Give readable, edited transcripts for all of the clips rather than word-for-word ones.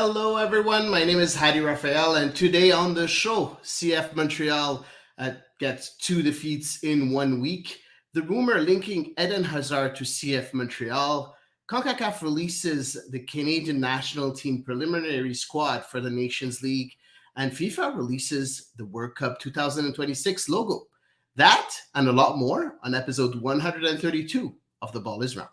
Hello, everyone. My name is Hadi Raphael, and today on the show, CF Montreal gets two defeats in 1 week. The rumor linking Eden Hazard to CF Montreal. CONCACAF releases the Canadian national team preliminary squad for the Nations League, and FIFA releases the World Cup 2026 logo. That and a lot more on episode 132 of The Ball is Round.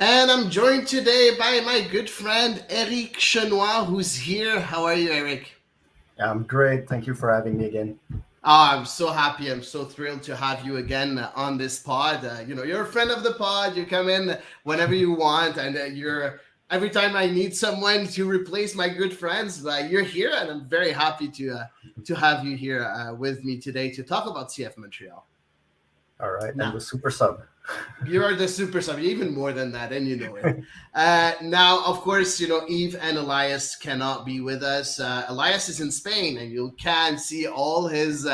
And I'm joined today by my good friend Eric Chenois, who's here. How are you, Eric? I'm great. Thank you for having me again. I'm so happy. I'm so thrilled to have you again on this pod. You're a friend of the pod. You come in whenever you want, and you're every time I need someone to replace my good friends, you're here, and I'm very happy to have you here with me today to talk about CF Montreal. All right, now, and the super sub. You're the super sub, even more than that, and you know it. Now, of course, Eve and Elias cannot be with us. Elias is in Spain, and you can see all his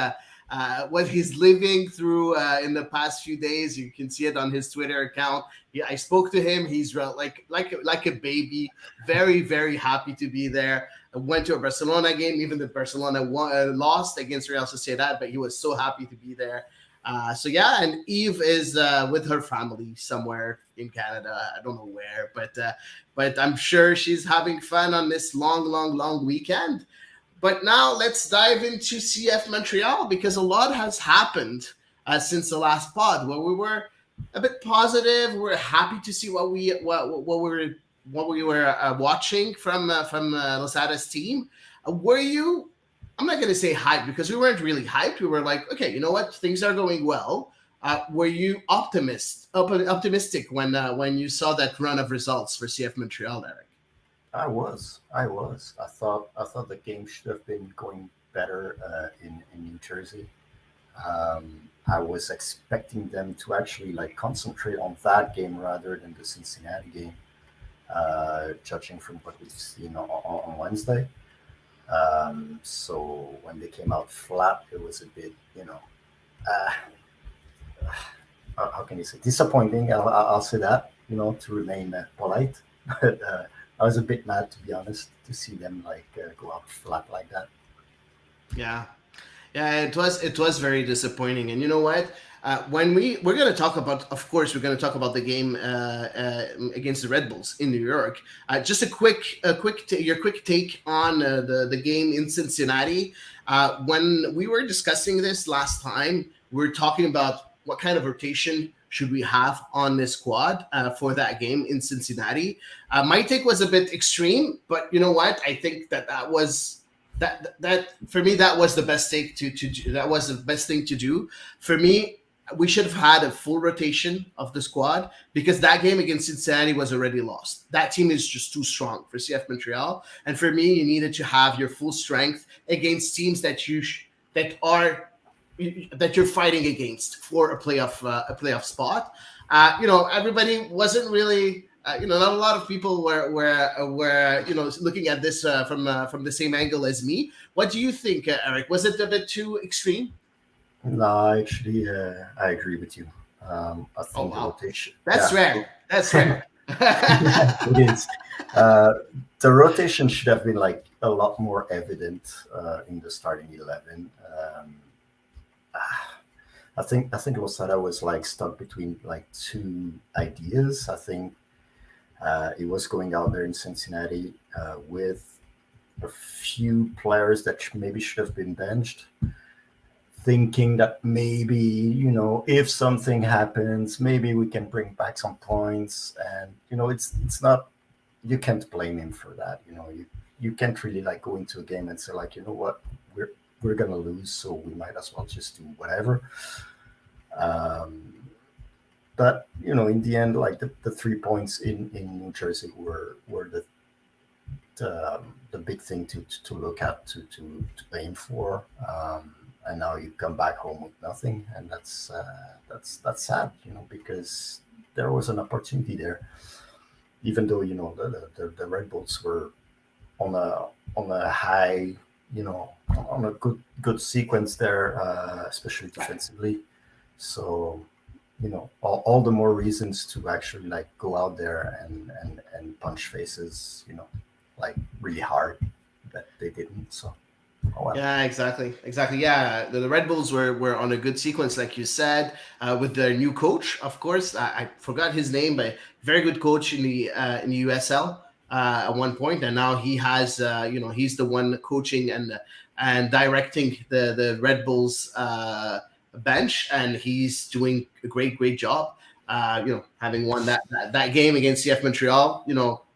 what he's living through in the past few days. You can see it on his Twitter account. I spoke to him. He's like a baby, very, very happy to be there. I went to a Barcelona game, even though Barcelona lost against Real Sociedad, but he was so happy to be there. And Eve is with her family somewhere in Canada. I don't know where, but I'm sure she's having fun on this long weekend. But now let's dive into CF Montreal, because a lot has happened since the last pod, where we were a bit positive. We're happy to see what we were watching from Losada's team. Were you? I'm not going to say hyped, because we weren't really hyped. We were like, okay, you know what? Things are going well. Were you optimistic when you saw that run of results for CF Montreal, Eric? I was. I thought the game should have been going better in New Jersey. I was expecting them to actually concentrate on that game rather than the Cincinnati game, judging from what we've seen on Wednesday. So when they came out flat, it was a bit, how can you say, disappointing. I'll say that, to remain polite. But I was a bit mad, to be honest, to see them go out flat like that. Yeah, it was very disappointing. And you know what? When we're going to talk about, of course, we're going to talk about the game against the Red Bulls in New York. Just your quick take on the game in Cincinnati. When we were discussing this last time, we were talking about what kind of rotation should we have on this squad for that game in Cincinnati. My take was a bit extreme, but you know what? I think that was. That for me, that was the best thing that was the best thing to do. For me, we should have had a full rotation of the squad, because that game against Cincinnati was already lost. That team is just too strong for CF Montreal, and for me, you needed to have your full strength against teams that you're fighting against for a playoff spot. Everybody wasn't really. Not a lot of people were looking at this from the same angle as me. What do you think, Eric? Was it a bit too extreme? No, actually, I agree with you. I think the rotation. That's rare. That's rare. It is. The rotation should have been a lot more evident in the starting 11. I think Losada was stuck between two ideas. I think he was going out there in Cincinnati with a few players that maybe should have been benched, thinking that maybe, if something happens, maybe we can bring back some points. And, it's not, you can't blame him for that. You can't really go into a game and say you know what, we're going to lose, so we might as well just do whatever. But in the end, the 3 points in New Jersey were the big thing to look at, to aim for. and now you come back home with nothing, and that's sad, because there was an opportunity there, even though the Red Bulls were on a high, on a good sequence there, especially defensively. So all the more reasons to actually like go out there and punch faces, like really hard, but they didn't. So oh well. Yeah, exactly, exactly. Yeah, the Red Bulls were on a good sequence, like you said, with their new coach. Of course, I forgot his name, but very good coach in the USL at one point, and now he has, he's the one coaching and directing the Red Bulls bench, and he's doing a great job. Having won that game against CF Montreal,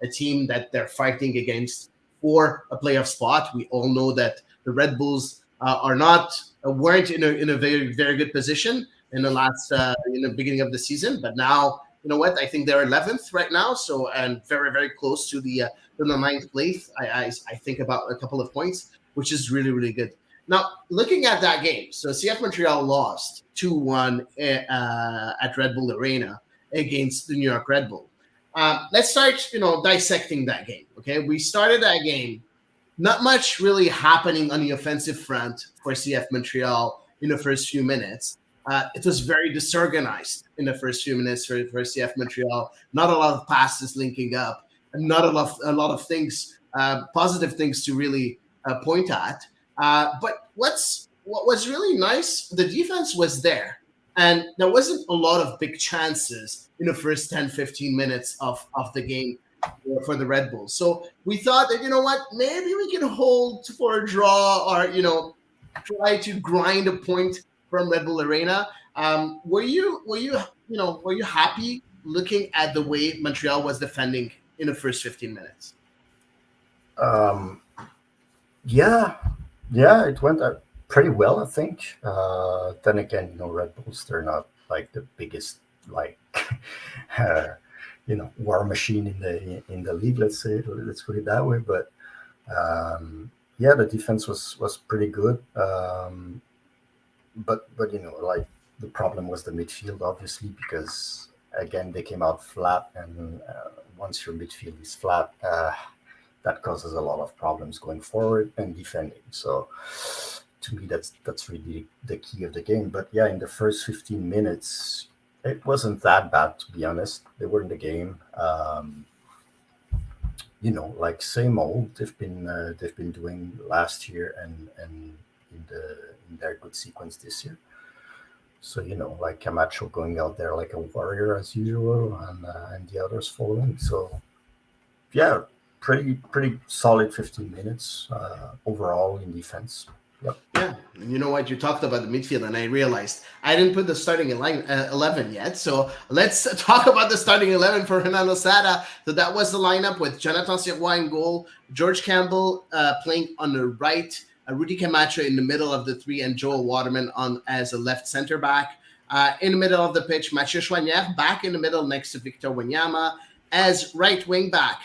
a team that they're fighting against for a playoff spot. We all know that the Red Bulls are not weren't in a very good position in the beginning of the season, but now you know what, I think they're 11th right now, so and very close to the ninth place. I think about a couple of points, which is really good. Now looking at that game, so CF Montreal lost 2-1 at Red Bull Arena against the New York Red Bull. Let's start, dissecting that game. Okay, we started that game, not much really happening on the offensive front for CF Montreal in the first few minutes. It was very disorganized in the first few minutes for CF Montreal. Not a lot of passes linking up, and not a lot of things, positive things to really point at. But what was really nice, the defense was there. And there wasn't a lot of big chances in the first 10, 15 minutes of the game for the Red Bulls. So we thought that, maybe we can hold for a draw or, try to grind a point from Red Bull Arena. Were you happy looking at the way Montreal was defending in the first 15 minutes? Um, yeah, yeah, it went pretty well, I think. Then again, Red Bulls, they're not like the biggest, like, uh, war machine in the league. Let's put it that way. But yeah, the defense was pretty good. But like the problem was the midfield, obviously, because again they came out flat, and once your midfield is flat, that causes a lot of problems going forward and defending. So to me, that's really the key of the game. But yeah, in the first 15 minutes, it wasn't that bad, to be honest. They were in the game. Like same old. They've been doing last year and in their good sequence this year. So like Camacho going out there like a warrior as usual, and the others following. So yeah, pretty solid 15 minutes overall in defense. Yep. Yeah, and you know what? You talked about the midfield, and I realized I didn't put the starting 11 yet. So let's talk about the starting 11 for Renan Sada. So that was the lineup with Jonathan Sirois in goal, George Campbell playing on the right, Rudy Camacho in the middle of the three, and Joel Waterman on as a left center back. In the middle of the pitch, Mathieu Chouanière back in the middle next to Victor Wanyama. As right wing back,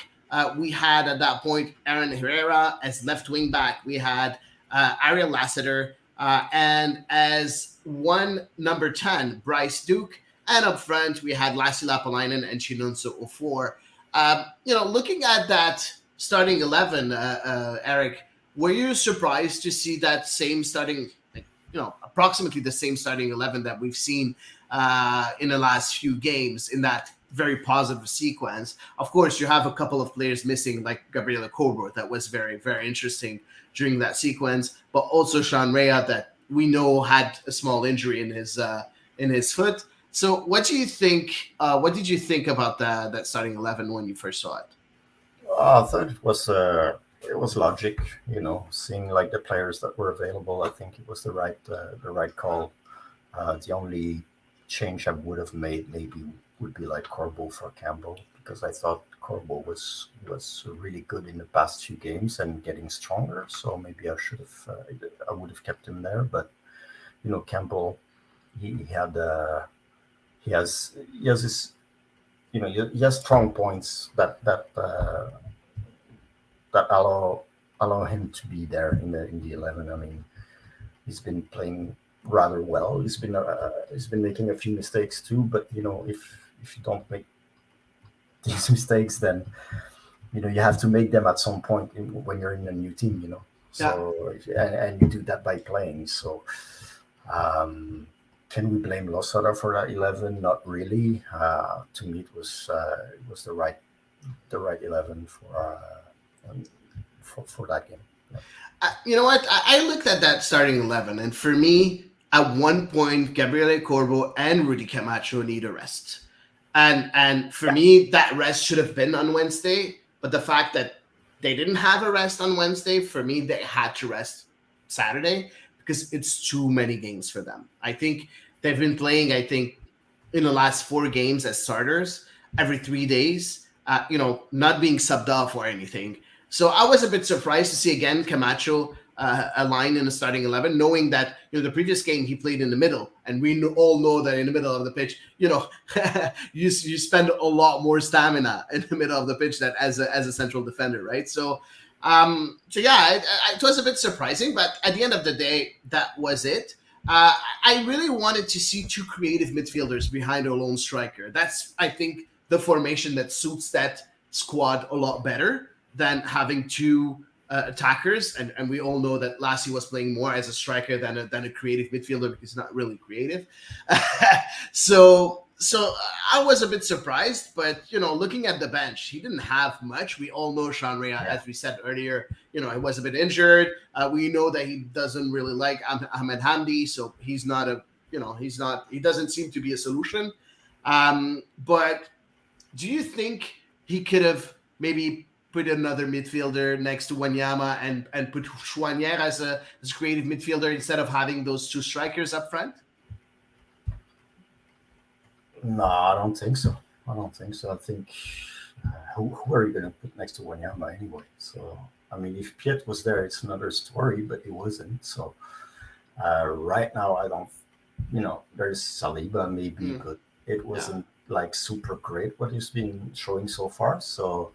we had at that point Aaron Herrera. As left wing back, we had Ariel Lassiter, and as one number 10, Bryce Duke. And up front, we had Lassi Lapalainen and Chinonso Ofor. Looking at that starting 11, Eric, were you surprised to see that same starting, approximately the same starting 11 that we've seen in the last few games in that very positive sequence? Of course, you have a couple of players missing, like Gabriela Corbett, that was very interesting during that sequence, but also Sean Rea, that we know had a small injury in his foot. So, what do you think? What did you think about that starting 11 when you first saw it? I thought it was logic, seeing like the players that were available. I think it was the right call. The only change I would have made maybe would be like Corbo for Campbell, because I thought Corbo was really good in the past few games and getting stronger. So maybe I would have kept him there. But Campbell, he has this, he has strong points that allow him to be there in the 11. I mean, he's been playing rather well. He's been making a few mistakes too, but if you don't make these mistakes, then you have to make them at some point when you're in a new team. Yeah. So and you do that by playing. So um, can we blame Losada for that 11? Not really. To me, it was the right 11 for that game. Yeah. You know what? I looked at that starting 11, and for me, at one point, Gabriele Corbo and Rudy Camacho need a rest. And for me, that rest should have been on Wednesday. But the fact that they didn't have a rest on Wednesday, for me, they had to rest Saturday because it's too many games for them. I think they've been playing, I think, in the last 4 games as starters every 3 days, not being subbed off or anything. So I was a bit surprised to see again Camacho aligned in the starting 11, knowing that the previous game he played in the middle, and we all know that in the middle of the pitch, you spend a lot more stamina in the middle of the pitch than as a central defender, right? So yeah, it was a bit surprising, but at the end of the day, that was it. I really wanted to see two creative midfielders behind a lone striker. That's, I think, the formation that suits that squad a lot better than having two attackers. And we all know that Lassie was playing more as a striker than a creative midfielder because he's not really creative. So I was a bit surprised, but looking at the bench, he didn't have much. We all know Sean Rea, Yeah. as we said earlier, he was a bit injured. We know that he doesn't really like Ahmed Hamdi, so he's not he doesn't seem to be a solution. But do you think he could have maybe put another midfielder next to Wanyama and put Chouanier as a creative midfielder instead of having those two strikers up front? No, I don't think so. I think who are you going to put next to Wanyama anyway? So I mean, if Piet was there, it's another story, but he wasn't. So right now, I don't. There's Saliba maybe, Mm, but it yeah. wasn't like super great what he's been showing so far. So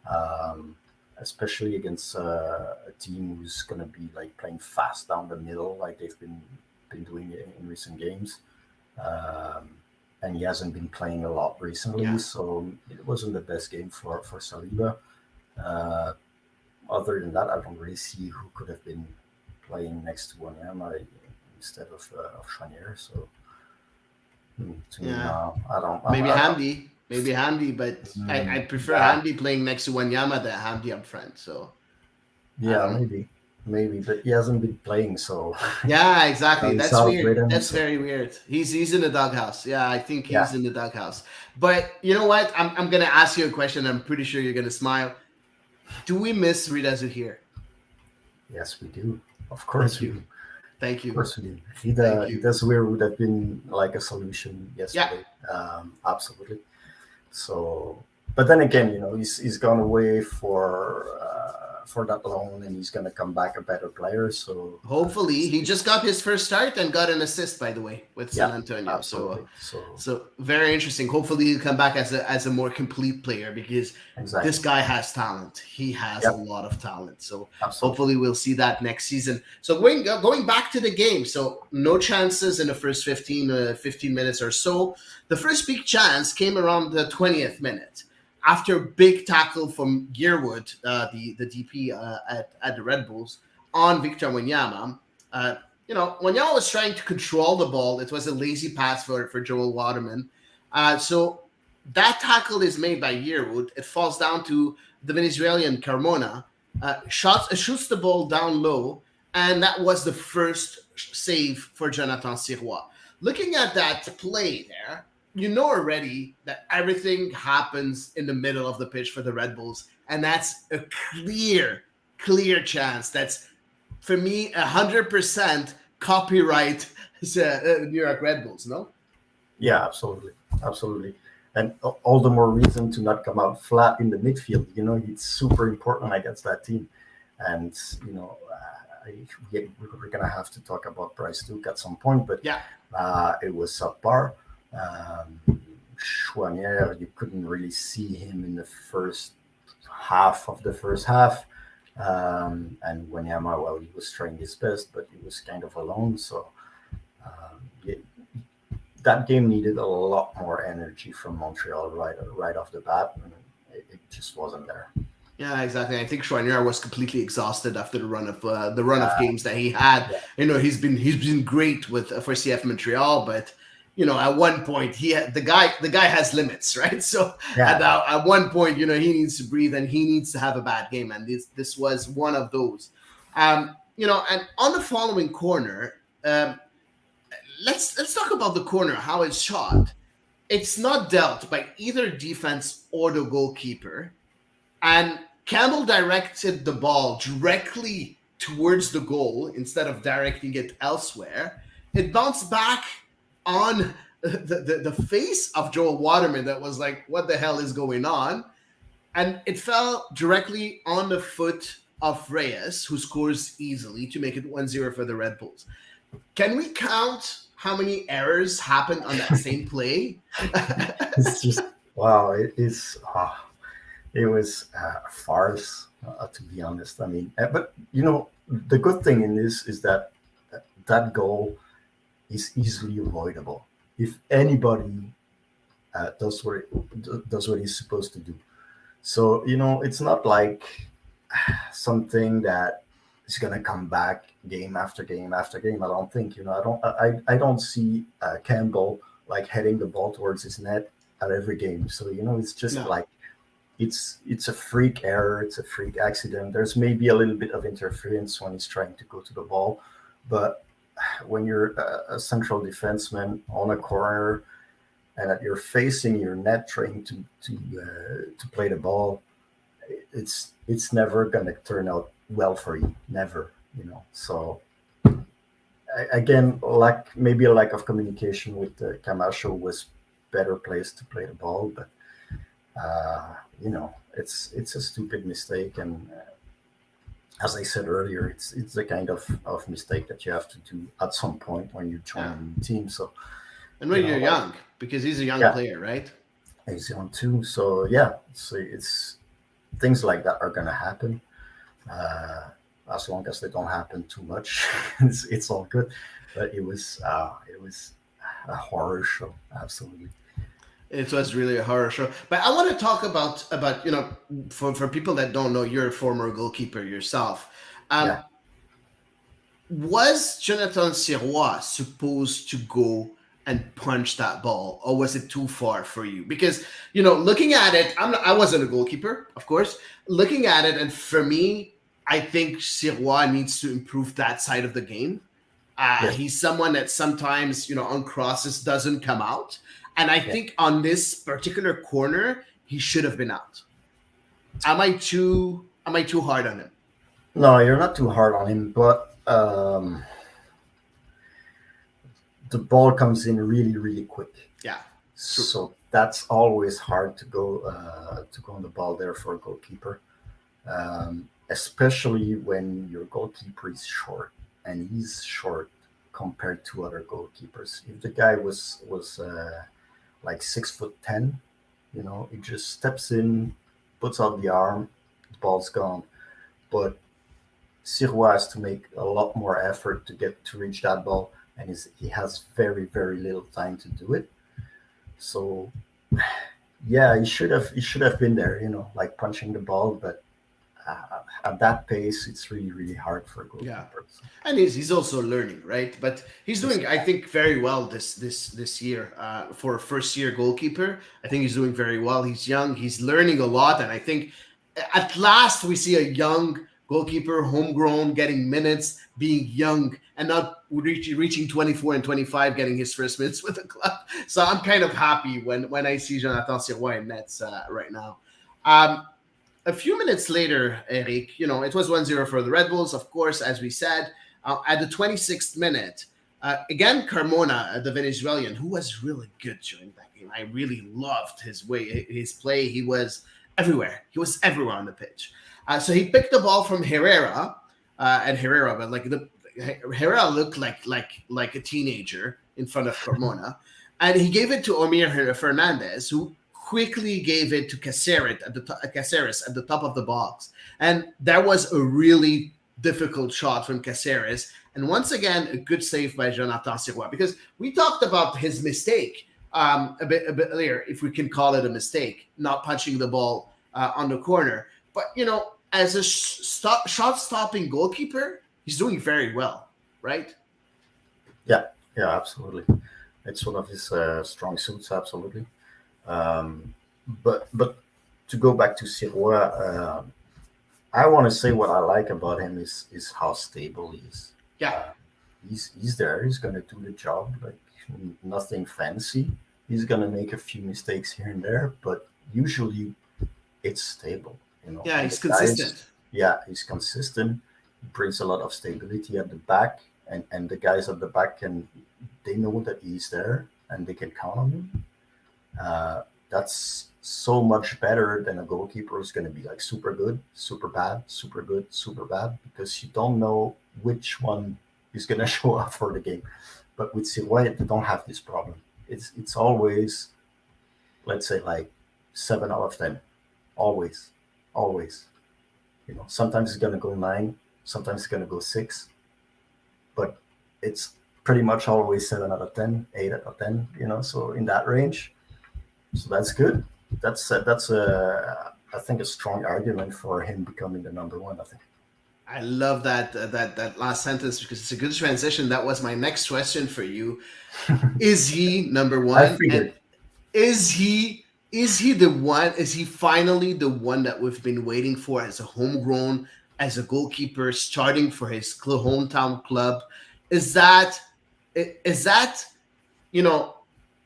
um, especially against a team who's going to be like playing fast down the middle, like they've been doing it in recent games. Um, and he hasn't been playing a lot recently, Yeah. so it wasn't the best game for Saliba. Uh, Other than that, I don't really see who could have been playing next to Wanyama instead of Chanier. So to me, Yeah. no, I don't. Maybe Hamdi. Maybe Hamdi, but I prefer Yeah, Hamdi playing next to Wanyama than Hamdi up front. So I yeah, don't know. maybe, but he hasn't been playing, so Yeah, exactly. he's That's out of weird. rhythm. That's So very weird. He's in the doghouse. Yeah, I think yeah, he's in the doghouse. But you know what? I'm gonna ask you a question. I'm pretty sure you're gonna smile. Do we miss Rida Zuhir? yes, we do. Of Thank course we you. do. Thank Of you. course we do. Thank He you. does where would have been like a solution Yeah. yesterday. Absolutely. So, but then Yeah. again, he's gone away for that loan, and he's gonna come back a better player. So, Hopefully, he just got his first start and got an assist, by the way, with San yeah, Antonio. So, absolutely. So, so very interesting. Hopefully, he'll come back as a more complete player because this exactly. guy has talent. He has a Yep, lot of talent. So, absolutely. hopefully, we'll see that next season. So, going back to the game. So, no chances in the first 15 minutes or so. The first big chance came around the 20th minute after a big tackle from Gearwood, the DP at the Red Bulls, on Victor Wanyama. Uh, Wanyama was trying to control the ball. It was a lazy pass for Joel Waterman. So that tackle is made by Yearwood. It falls down to the Venezuelan Carmona, shoots the ball down low, and that was the first save for Jonathan Sirois. Looking at that play there, you know already that everything happens in the middle of the pitch for the Red Bulls, and that's a clear chance. That's for me 100% copyright New York Red Bulls. No, Yeah, absolutely, absolutely. And all the more reason to not come out flat in the midfield. It's super important against that team. And we're gonna have to talk about Bryce Duke at some point, but yeah, it was subpar. Chouanier, you couldn't really see him in the first half of the first half. And Wanyama, well, he was trying his best, but he was kind of alone. So yeah, that game needed a lot more energy from Montreal right off the bat, and it just wasn't there. Yeah, exactly. I think Schweiner was completely exhausted after the run of Uh, games that he had. yeah, He's been great with for CF Montreal, but at one point the guy has limits, right? So at yeah, at one point, he needs to breathe and he needs to have a bad game, and this was one of those. And on the following corner, let's talk about the corner, how it's shot. It's not dealt by either defense or the goalkeeper, and Campbell directed the ball directly towards the goal instead of directing it elsewhere. It bounced back on the face of Joel Waterman that was like, what the hell is going on? And it fell directly on the foot of Reyes, who scores easily to make it 1-0 for the Red Bulls. Can we count how many errors happened on that same play? it's just wow. It was a farce, to be honest. I mean, but the good thing in this is that that goal is easily avoidable if anybody does what he's supposed to do. So it's not like something that is gonna come back game after game after game. I don't think. I don't see Campbell like heading the ball towards his net at every game. So it's just No. like it's a freak error, it's a freak accident. There's maybe a little bit of interference when he's trying to go to the ball, but when you're a central defenseman on a corner and that you're facing your net trying to play the ball, it's never gonna turn out well for you, never. So again, maybe a lack of communication with Camacho was better placed to play the ball, but it's a stupid mistake, and as I said earlier, it's the kind of mistake that you have to do at some point when you join Yeah. a new team. So And when you're like, young, because he's a young yeah, player, right? he's on too. So yeah, so it's things like that are gonna happen. Uh, as long as they don't happen too much, it's all good. But it was a horror show, absolutely. It was really a horror show. But I want to talk about for people that don't know, you're a former goalkeeper yourself. Um, Yeah, was Jonathan Sirois supposed to go and punch that ball, or was it too far for you? Because looking at it, I wasn't a goalkeeper, of course. Looking at it, and for me, I think Sirois needs to improve that side of the game. yes. He's someone that sometimes, on crosses doesn't come out. And I Yeah. think on this particular corner, he should have been out. Am I too hard on him? No, you're not too hard on him, but the ball comes in really, really quick. Yeah, true. So that's always hard to go on the ball there for a goalkeeper, especially when your goalkeeper is short, and he's short compared to other goalkeepers. If the guy was like 6'10", he just steps in, puts out the arm, the ball's gone. But Sirois has to make a lot more effort to reach that ball, and he has very, very little time to do it. So yeah, he should have been there, like punching the ball, but at that pace, it's really, really hard for a Yeah. goalkeeper. So, And he's also learning, right? But he's yes, doing, I think, very well this year for a first year goalkeeper. I think he's doing very well. He's young, he's learning a lot, and I think at last we see a young goalkeeper, homegrown, getting minutes, being young, and not reaching 24 and 25, getting his first minutes with the club. So I'm kind of happy when I see Jonathan Sirois in nets right now. Um, a few minutes later, Eric, it was 1-0 for the Red Bulls, of course, as we said. At the 26th minute, again, Carmona, the Venezuelan, who was really good during that game. I really loved his play. He was everywhere. He was everywhere on the pitch. So he picked the ball from Herrera, and Herrera, but Herrera looked like a teenager in front of Carmona, and he gave it to Omir Fernandez, who quickly gave it to Caceres at the top of the box, and that was a really difficult shot from Caceres. And once again, a good save by Jonathan Sirois, because we talked about his mistake a bit earlier, if we can call it a mistake, not punching the ball on the corner. But as a shot stopping goalkeeper, he's doing very well, right? Yeah, yeah, absolutely. It's one of his strong suits, absolutely. Um, but to go back to Sirois, I want to say what I like about him is how stable he is. Yeah, Uh, he's there. He's gonna do the job. Like nothing fancy. He's gonna make a few mistakes here and there, but usually it's stable. yeah, And the he's guys, consistent. yeah, he's consistent. He brings a lot of stability at the back, and the guys at the back they know that he's there and they can count on him. That's so much better than a goalkeeper who's going to be like super good, super bad, super good, super bad, because you don't know which one is going to show up for the game. But with Sirois, they don't have this problem. It's always, let's say, like 7 out of 10, always, always. Sometimes it's going to go 9, sometimes it's going to go 6, but it's pretty much always 7 out of 10, 8 out of 10. So in that range. So that's good. That's I think a strong argument for him becoming the number one. I think. I love that last sentence because it's a good transition. That was my next question for you. Is he number I one? And figured. is he the one? Is he finally the one that we've been waiting for as a homegrown, as a goalkeeper, starting for his hometown club? Is that is that you know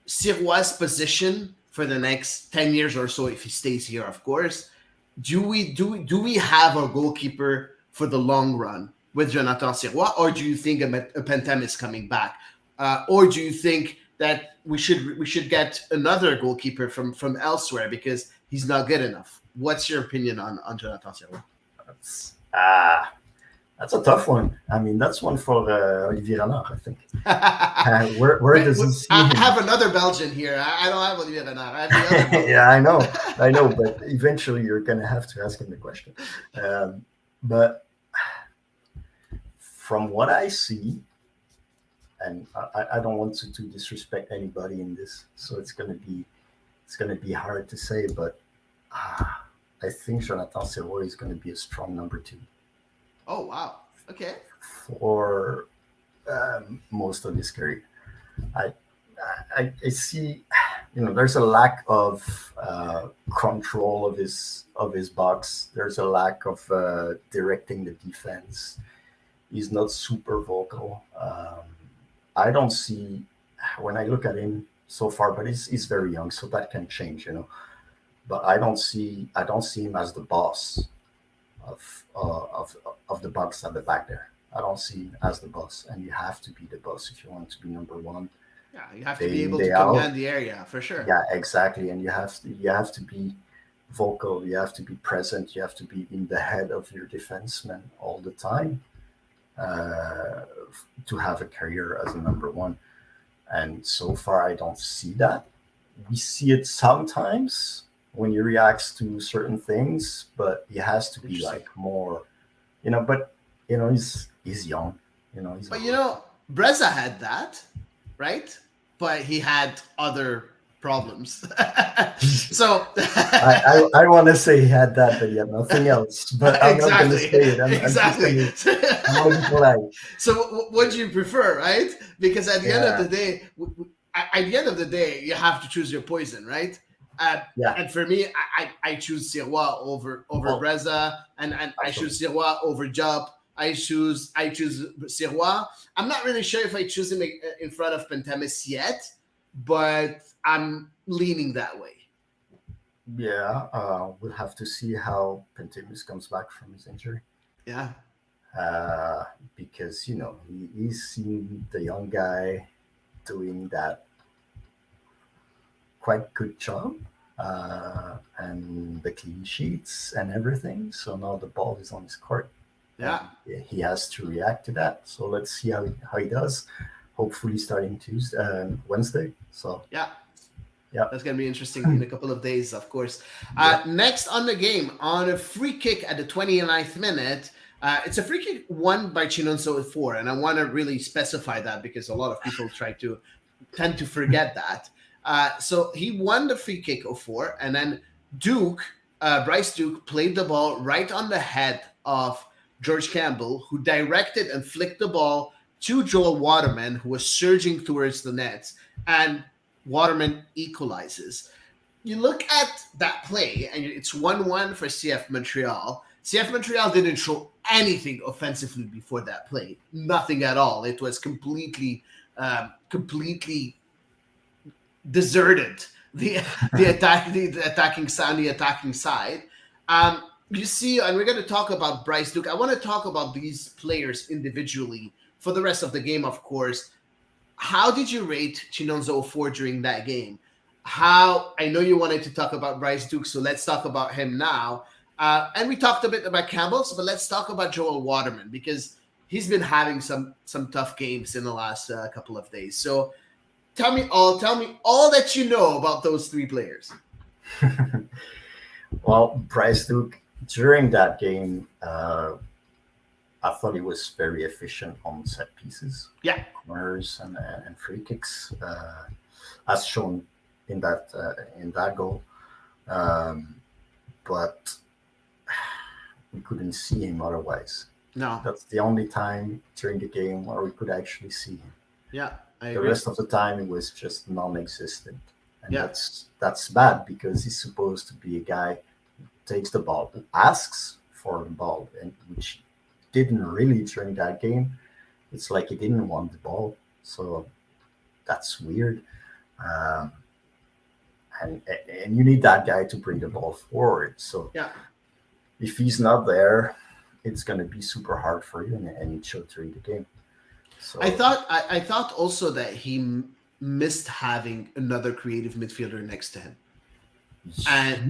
Sirois' position for the next 10 years or so if he stays here? Of course, do we have a goalkeeper for the long run with Jonathan Sirois, or do you think a Pentem is coming back, or do you think that we should get another goalkeeper from elsewhere because he's not good enough? What's your opinion on Jonathan Sirois? That's, that's a tough one. I mean, that's one for Olivier Renard, I think. Where Wait, does he see I him? have another Belgian here. I don't have Olivier Renard. I have the other Yeah, Belgian. I know, but eventually you're gonna have to ask him the question. But from what I see, and I don't want to disrespect anybody in this, so it's gonna be hard to say, but I think Jonathan Sirois is gonna be a strong number 2 Oh wow. Okay. for most of his career. I, I see, there's a lack of control of his box. There's a lack of directing the defense. He's not super vocal. I don't see when I look at him so far, but he's very young, so that can change. But I don't see him as the boss of the box at the back there. I don't see him as the boss, and you have to be the boss if you want to be number one Yeah, you have to be day in able to day out. command the area for sure. Yeah, exactly. And you have to be vocal. You have to be present. You have to be in the head of your defenseman all the time uh, to have a career as a number one. And so far, I don't see that. We see it sometimes when he reacts to certain things, but he has to be Interesting. like more. But he's young. He's a But rookie. Breza had that, right? But he had other problems. So I want to say he had that, but he had nothing else. But I'm not going to exactly, say it. I'm just exactly. going to. I'm going to be polite. So what do you prefer, right? Because at the end of Yeah, the day, at the end of the day, you have to choose your poison, right? Uh, yeah. and for me, I choose Sirois over Oh, Breza, and I choose absolutely. Sirois over Job. I choose Sirois. I'm not really sure if I choose him in front of Pentemis yet, but I'm leaning that way. Yeah, we'll have to see how Pentimus comes back from his injury. Yeah, Uh, because he's seen the young guy doing that quite good job, and the clean sheets and everything. So now the ball is on his court, and yeah, he has to react to that. So let's see how he does. Hopefully, starting Tuesday, Wednesday. So yeah. Yeah. That's going to be interesting in a couple of days, of course. Yeah. Next on the game, on a free kick at the 29th minute, it's a free kick won by Chinonso at 4. And I want to really specify that because a lot of people tend to forget that. So he won the free kick of 4. And then Bryce Duke played the ball right on the head of George Campbell, who directed and flicked the ball to Joel Waterman, who was surging towards the nets. And Waterman equalizes. You look at that play, and it's 1-1 for CF Montreal. CF Montreal didn't show anything offensively before that play. Nothing at all. It was completely deserted. The attacking side. You see, and we're going to talk about Bryce Duke. I want to talk about these players individually for the rest of the game, of course. How did you rate Chinonso 4 during that game? I know you wanted to talk about Bryce Duke, so let's talk about him now. And we talked a bit about Campbell's, but let's talk about Joel Waterman because he's been having some tough games in the last couple of days. So tell me all that you know about those 3 players. Well, Bryce Duke, during that game, I thought he was very efficient on set pieces, corners and free kicks, as shown in that goal. But we couldn't see him otherwise. No, that's the only time during the game where we could actually see him. Yeah, I the agree. rest of the time it was just non-existent, and that's bad because he's supposed to be a guy who takes the ball, asks for the ball, and which didn't really during that game. It's like he didn't want the ball, so that's weird. And you need that guy to bring the ball forward. So if he's not there, it's going to be super hard for you, and it showed during the game. So I thought also that he missed having another creative midfielder next to him. And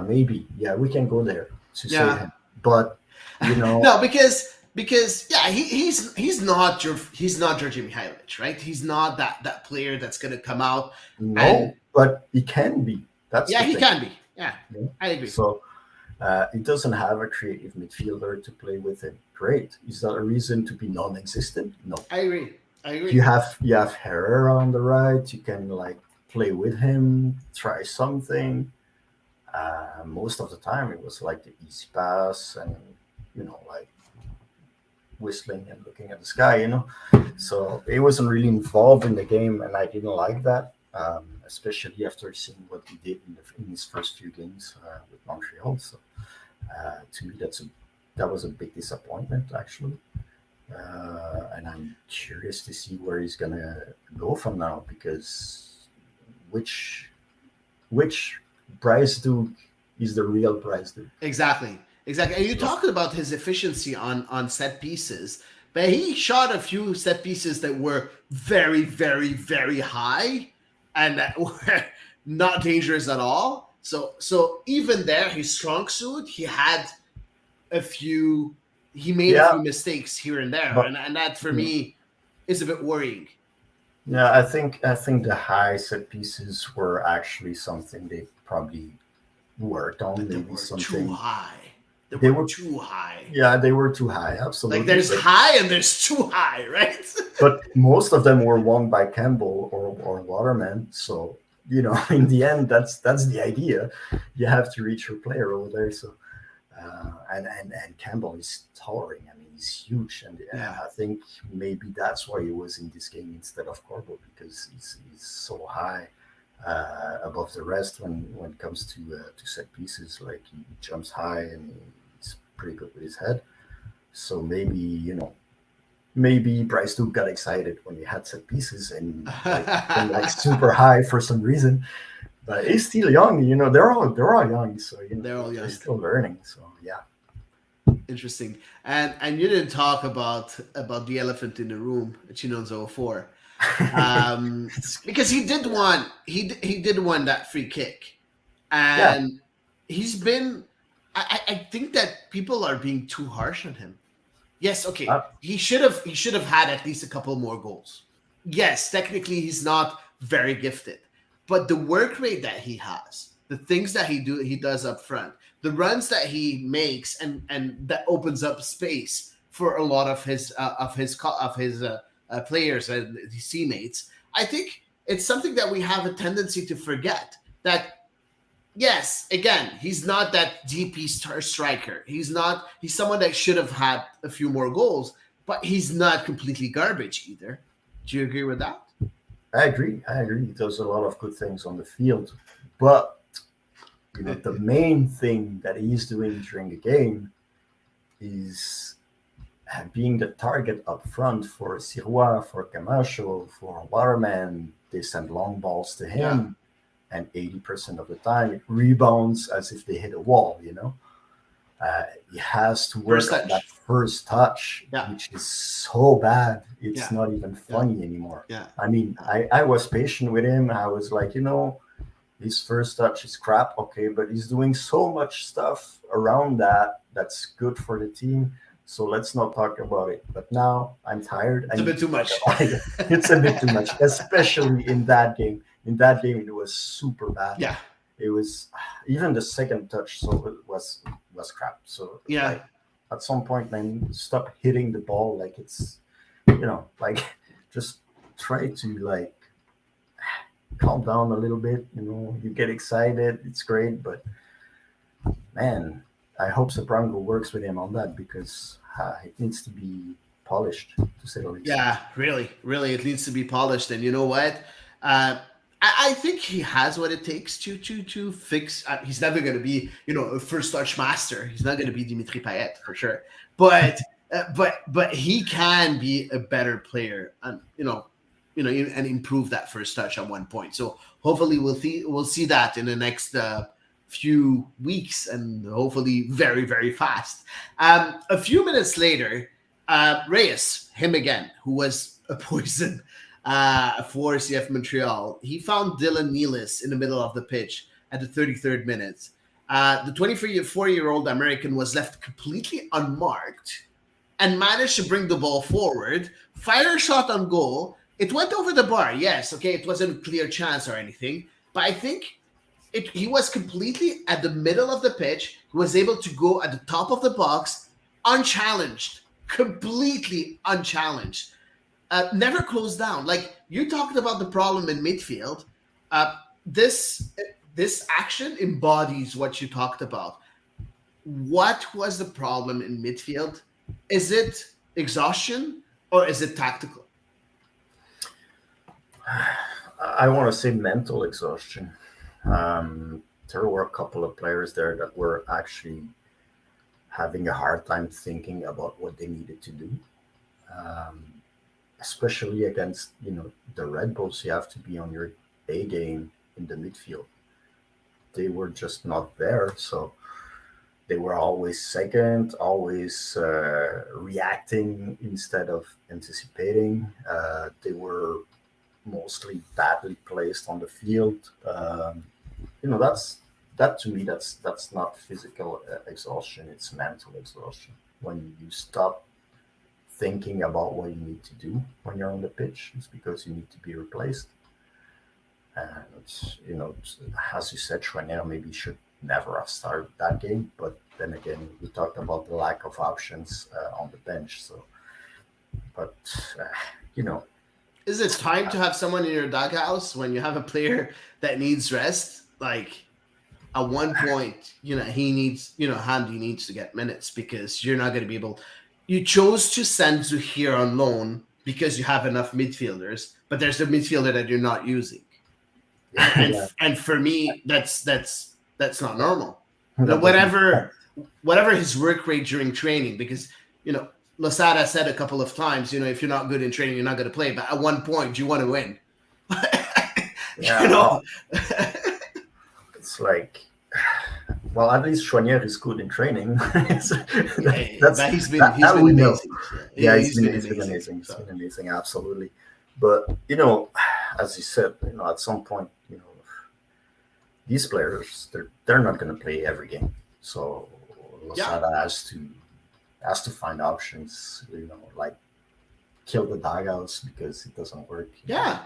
maybe we can go there to save him, but no, because he's not Georgi Mihailovic, right? He's not that player that's going to come out. No, but he can be. He can be. Yeah, I agree. So he doesn't have a creative midfielder to play with him. Great. Is that a reason to be non-existent? No. I agree. You have Herrera on the right. You can play with him, try something. Most of the time it was like the easy pass and whistling and looking at the sky, So he wasn't really involved in the game, and I didn't like that, especially after seeing what he did in his first few games with Montreal. So to me, that was a big disappointment, actually. And I'm curious to see where he's gonna go from now, because which Bryce Duke is the real Bryce Duke? Exactly. And you talked about his efficiency on set pieces, but he shot a few set pieces that were very, very, very high and that were not dangerous at all. So even there, his strong suit, he had a few mistakes here and there, and that for me is a bit worrying. Yeah, I think the high set pieces were actually something they probably worked on. But maybe something too high. They were too high. Yeah, they were too high. Absolutely. There's high and there's too high, right? But most of them were won by Campbell or Waterman. So in the end, that's the idea. You have to reach your player over there. So and Campbell is towering. I mean, he's huge, and I think maybe that's why he was in this game instead of Corbo, because he's so high above the rest when it comes to set pieces. Like, he jumps high and he's pretty good with his head. So maybe maybe Bryce Duke got excited when he had set pieces and went super high for some reason. But he's still young, they're all young, so they're all young. They're still learning. So interesting. And you didn't talk about the elephant in the room, Chinonso 4. Because he did won that free kick. And he's been I think that people are being too harsh on him. Yes, okay. He should have had at least a couple more goals. Yes, technically he's not very gifted. but the work rate that he has, the things that he does up front, the runs that he makes, and that opens up space for a lot of his players and his teammates. I think it's something that we have a tendency to forget. That yes, again, he's not that DP star striker. He's not. He's someone that should have had a few more goals, but he's not completely garbage either. Do you agree with that? I agree. I agree. He does a lot of good things on the field, but the main thing that he's doing during the game is being the target up front for Sirois, for Camacho, for Waterman. They send long balls to Yeah. him, and 80% of the time it rebounds as if they hit a wall. He has to First work on that touch. first touch, Yeah. which is so bad. It's Yeah. not even Yeah. funny anymore. Yeah. I mean, Yeah. I was patient with him. I was like, his first touch is crap, okay, but he's doing so much stuff around that's good for the team. So let's not talk about it. But now I'm tired. I It's a need bit to too talk much. about it. It's a bit too much, especially in that game. In that game, it was super bad. Yeah. It was even the second touch, so it was crap. So Yeah. like at some point, man, stop hitting the ball like it's like just try to like calm down a little bit. You get excited, it's great, but man, I hope Sabrango works with him on that because it needs to be polished to say the least. Yeah. Really. Really, it needs to be polished. And you know what? I think he has what it takes to fix. He's never going to be a first touch master. He's not going to be Dimitri Payet for sure. But he can be a better player, and and improve that first touch at one point. So hopefully we'll see that in the next few weeks, and hopefully very very fast. A few minutes later, Reyes, him again, who was a poison for CF Montreal, he found Dylan Nealis in the middle of the pitch at the 33rd minute. The 24-year-old American was left completely unmarked and managed to bring the ball forward, fire a shot on goal. It went over the bar, yes, okay, it wasn't a clear chance or anything, but I think he was completely at the middle of the pitch. He was able to go at the top of the box unchallenged, completely unchallenged. Never closed down. Like you talked about the problem in midfield. Uh, this action embodies what you talked about. What was the problem in midfield? Is it exhaustion or is it tactical? I want to say mental exhaustion. There were a couple of players there that were actually having a hard time thinking about what they needed to do. Um, Especially against the Red Bulls, you have to be on your A game in the midfield. They were just not there, so they were always second, always reacting instead of anticipating. They were mostly badly placed on the field. That's that to me. That's not physical exhaustion; it's mental exhaustion. When you stop thinking about what you need to do when you're on the pitch, it's because you need to be replaced. And as you said, Schweinner maybe should never have started that game. But then again, we talked about the lack of options on the bench. So, but uh, you know, Is it time to have someone in your doghouse when you have a player that needs rest? Like at one point, he needs, Hamdi needs to get minutes because you're not going to be able. You chose to send Zuhir on loan because you have enough midfielders, but there's a midfielder that you're not using, and yeah, and for me, that's not normal. that doesn't make Whatever sense. his work rate during training, because Losada said a couple of times, if you're not good in training, you're not going to play. But at one point, you want to win. you Yeah, know, it's like, well, at least Chouanier is good in training. That's but he's that been we know. amazing. Yeah, He's been he's been amazing. amazing. He's So been amazing, absolutely. But as you said, at some point, these players they're not going to play every game. So yeah, Losada has to find options. Like kill the dugouts because it doesn't work. Yeah.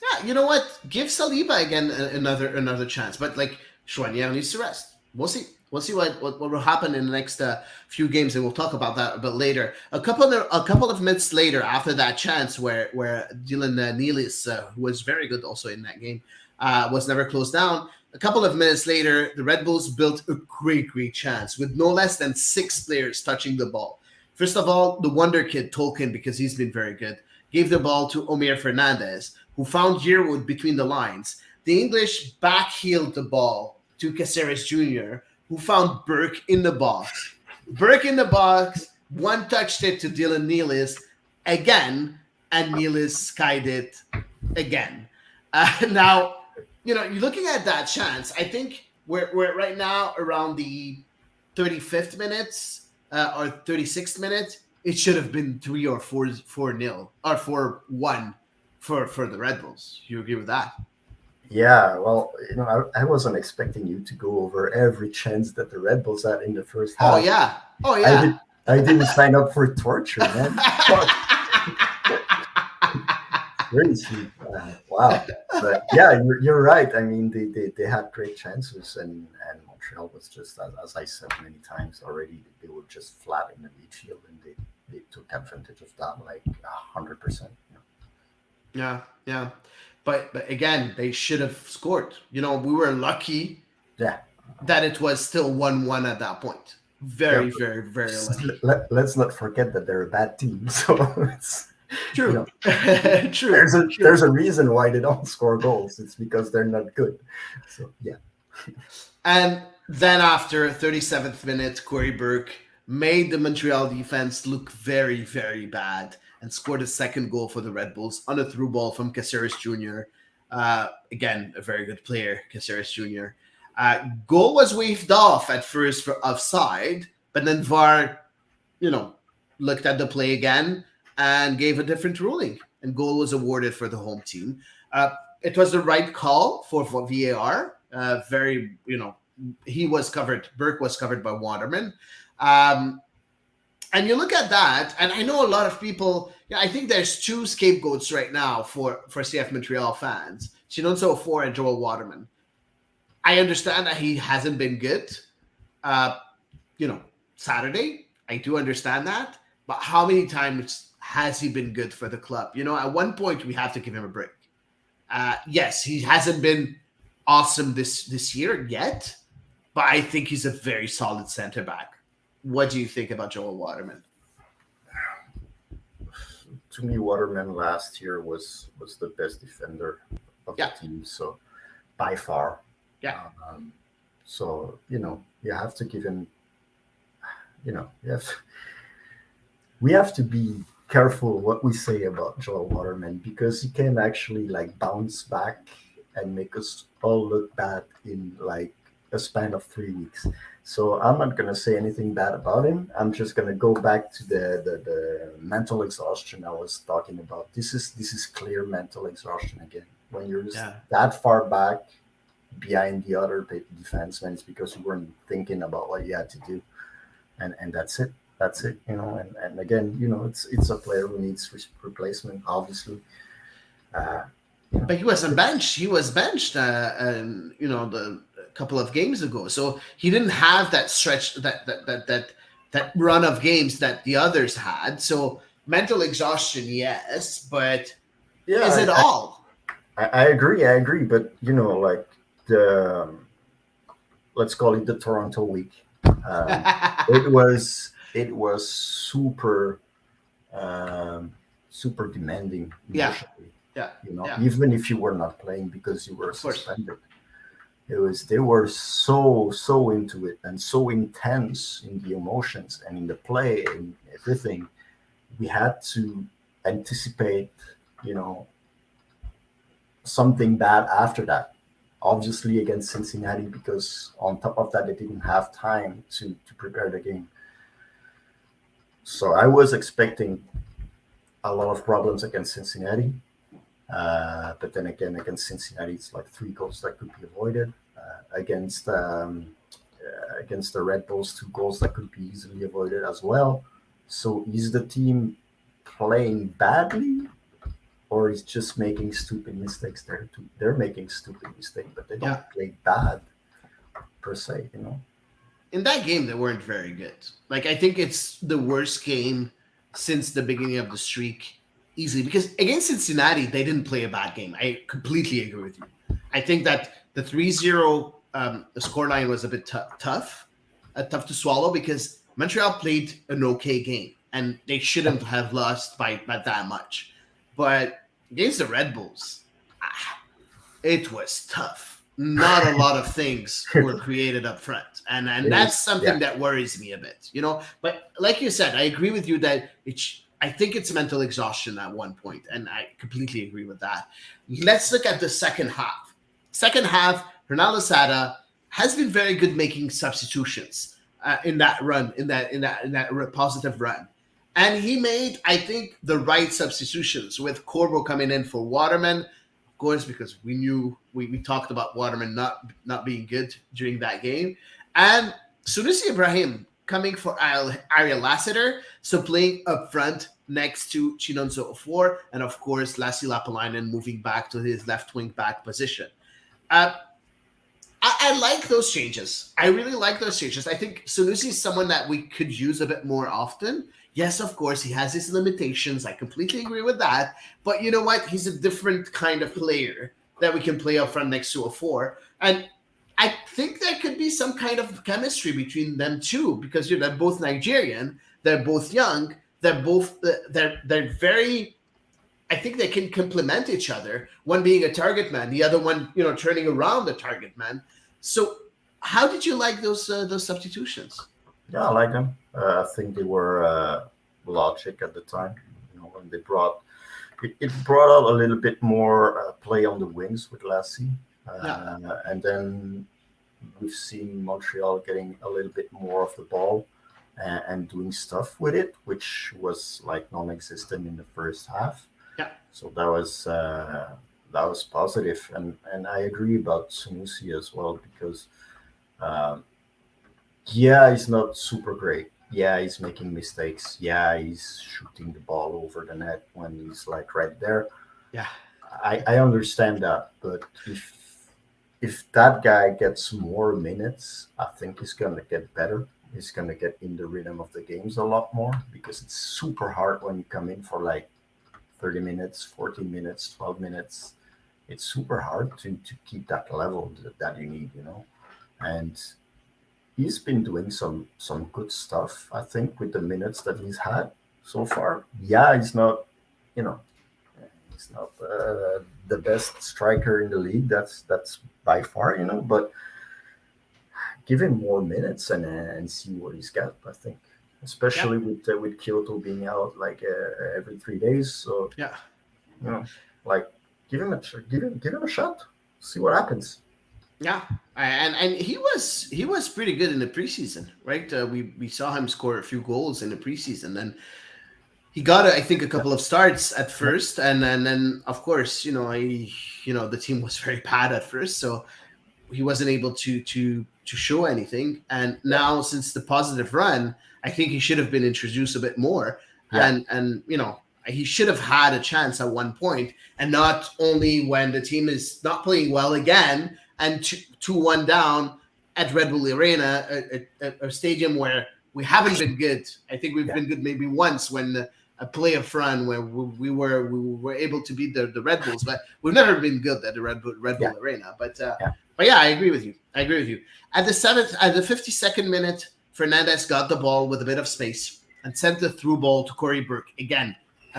Yeah, you know what? Give Saliba again another chance. But like Chouanier needs to rest. We'll see. We'll see what will happen in the next few games, and we'll talk about that a bit later. A couple of minutes later, after that chance where Dylan Nealis, who was very good also in that game, was never closed down. A couple of minutes later, the Red Bulls built a great chance with no less than six players touching the ball. First of all, the wonder kid Tolkien, because he's been very good, gave the ball to Omer Fernandez, who found Yearwood between the lines. The English backheeled the ball to Caceres Jr., who found Burke in the box. Burke in the box, one touched it to Dylan Nealis again, and Nealis skied it again. Now, you're looking at that chance. I think we're right now around the 35th minutes or 36th minute. It should have been 3 or 4-0 or 4-1 for the Red Bulls. You agree with that? Yeah, well, I wasn't expecting you to go over every chance that the Red Bulls had in the first Oh half. yeah. Oh I yeah. did. I didn't sign up for torture, man. Fuck, crazy. Wow. But yeah, you're right. I mean, they had great chances, and Montreal was just, as I said many times already, they were just flat in the midfield, and they took advantage of that like 100%. Yeah. But again, they should have scored. We were lucky Yeah. that it was still 1-1 at that point. Yeah, Very, very, very lucky. let's not forget that they're a bad team. So it's True. True. there's a reason why they don't score goals. It's because they're not good. So yeah. And then after 37th minute, Corey Burke made the Montreal defense look very, very bad and scored a second goal for the Red Bulls on a through ball from Caceres Jr. Again, a very good player, Caceres Jr. Goal was waved off at first for offside, but then VAR, looked at the play again and gave a different ruling, and goal was awarded for the home team. It was the right call for VAR. Very, he was covered. Burke was covered by Waterman. And you look at that, and I know a lot of people. I think there's two scapegoats right now for CF Montreal fans: Chinonso Four and Joel Waterman. I understand that he hasn't been good. Uh, Saturday, I do understand that, but how many times has he been good for the club? At one point we have to give him a break. Yes, he hasn't been awesome this year yet, but I think he's a very solid center back. What do you think about Joel Waterman? To me, Waterman last year was the best defender of Yeah. the team. So by far. Yeah. So you have to give him. We have to be careful what we say about Joel Waterman, because he can actually like bounce back and make us all look bad in like a span of 3 weeks. So I'm not gonna say anything bad about him. I'm just gonna go back to the mental exhaustion I was talking about. This is clear mental exhaustion again. When you're that far back behind the other defensemen, it's because you weren't thinking about what you had to do, and that's it. That's it. And again, it's a player who needs replacement, obviously. But he wasn't benched. He was benched, the couple of games ago. So he didn't have that stretch, that run of games that the others had. So mental exhaustion, yes, but is it all? I agree. But like the let's call it the Toronto week. It was super super demanding emotionally. Yeah. Even if you were not playing because you were suspended. They were so into it and so intense in the emotions and in the play and everything. We had to anticipate, something bad after that. Obviously against Cincinnati, because on top of that they didn't have time to prepare the game. So I was expecting a lot of problems against Cincinnati. But then again, against Cincinnati, it's like 3 goals that could be avoided. Against the Red Bulls, 2 goals that could be easily avoided as well. So is the team playing badly or he's just making stupid mistakes there too. They're making stupid mistakes, but they Yeah. don't play bad per se, you know. In that game, they weren't very good. Like, I think it's the worst game since the beginning of the streak, easily. Because against Cincinnati, they didn't play a bad game. I completely agree with you. I think that the 3-0 the scoreline was a bit tough to swallow because Montreal played an okay game and they shouldn't have lost by that much. But against the Red Bulls, it was tough. Not a lot of things were created up front, and It that's was, something yeah, that worries me a bit, you know. But like you said, I agree with you that I think it's mental exhaustion at one point, and I completely agree with that. Let's look at the second half. Second half, Ronaldo Sada has been very good making substitutions in that run, in that positive run. And he made, I think, the right substitutions with Corbo coming in for Waterman, course, because we knew we talked about Waterman not being good during that game, and Sunusi Ibrahim coming for Ariel Lassiter, so playing up front next to Chinonso Ofor, and of course Lassi Lapalainen moving back to his left wing back position. Uh, I like those changes. I really like those changes. I think Sunusi is someone that we could use a bit more often. Yes, of course, he has his limitations. I completely agree with that. But you know what? He's a different kind of player that we can play up front next to a four. And I think there could be some kind of chemistry between them too, because they're both Nigerian, they're both young, they're very. I think they can complement each other. One being a target man, the other one, turning around the target man. So, how did you like those substitutions? yeah, I like them. I think they were logic at the time. You know, when they brought it brought out a little bit more play on the wings with Lassie, Yeah, and then we've seen Montreal getting a little bit more of the ball and doing stuff with it, which was like non-existent in the first half. yeah, So that was positive, and I agree about Sunusi as well because um, yeah, he's not super great. Yeah, he's making mistakes. Yeah, he's shooting the ball over the net when he's like right there. yeah, I understand that, but if that guy gets more minutes, I think he's gonna get better. He's gonna get in the rhythm of the games a lot more because it's super hard when you come in for like 30 minutes, 14 minutes, 12 minutes. It's super hard to keep that level that you need, you know. And he's been doing some good stuff, I think, with the minutes that he's had so far. Yeah, he's not, you know, he's not the best striker in the league. That's by far, you know. But give him more minutes and see what he's got. I think, yeah, especially with Kyoto being out like every 3 days. So yeah, you know, like give him a shot. See what happens. yeah. And he was pretty good in the preseason, right? We saw him score a few goals in the preseason, and he got I think a Yeah, couple of starts at yeah, first, and then of course the team was very bad at first, so he wasn't able to show anything. And yeah, now since the positive run, I think he should have been introduced a bit more, yeah, and he should have had a chance at one point, and not only when the team is not playing well again and 2-1 down at Red Bull Arena, a stadium where we haven't been good. I think we've yeah, been good maybe once when a play of run where we were able to beat the Red Bulls, but we've never been good at the Red Bull yeah, Arena. yeah. But yeah, I agree with you. I agree with you. At the 52nd minute, Fernandez got the ball with a bit of space and sent the through ball to Corey Burke again,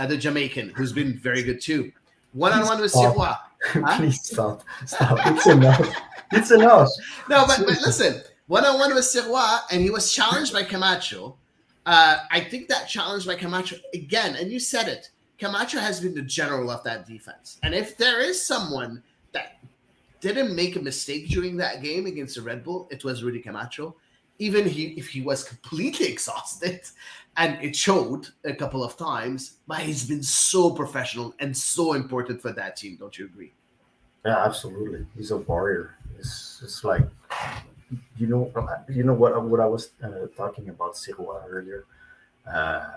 the Jamaican, who's been very good too. One on Please one with stop. Sirois. Huh? Please stop. Stop. It's enough. It's enough. No, but Seriously. listen, one on one with Sirois, and he was challenged by Camacho. I think that challenge by Camacho again, and you said it. Camacho has been the general of that defense, and if there is someone that didn't make a mistake during that game against the Red Bull, it was Rudy Camacho. Even if he was completely exhausted, and it showed a couple of times, but he's been so professional and so important for that team. Don't you agree? Yeah, absolutely. He's a warrior. It's like what I was talking about Sirois earlier. Uh,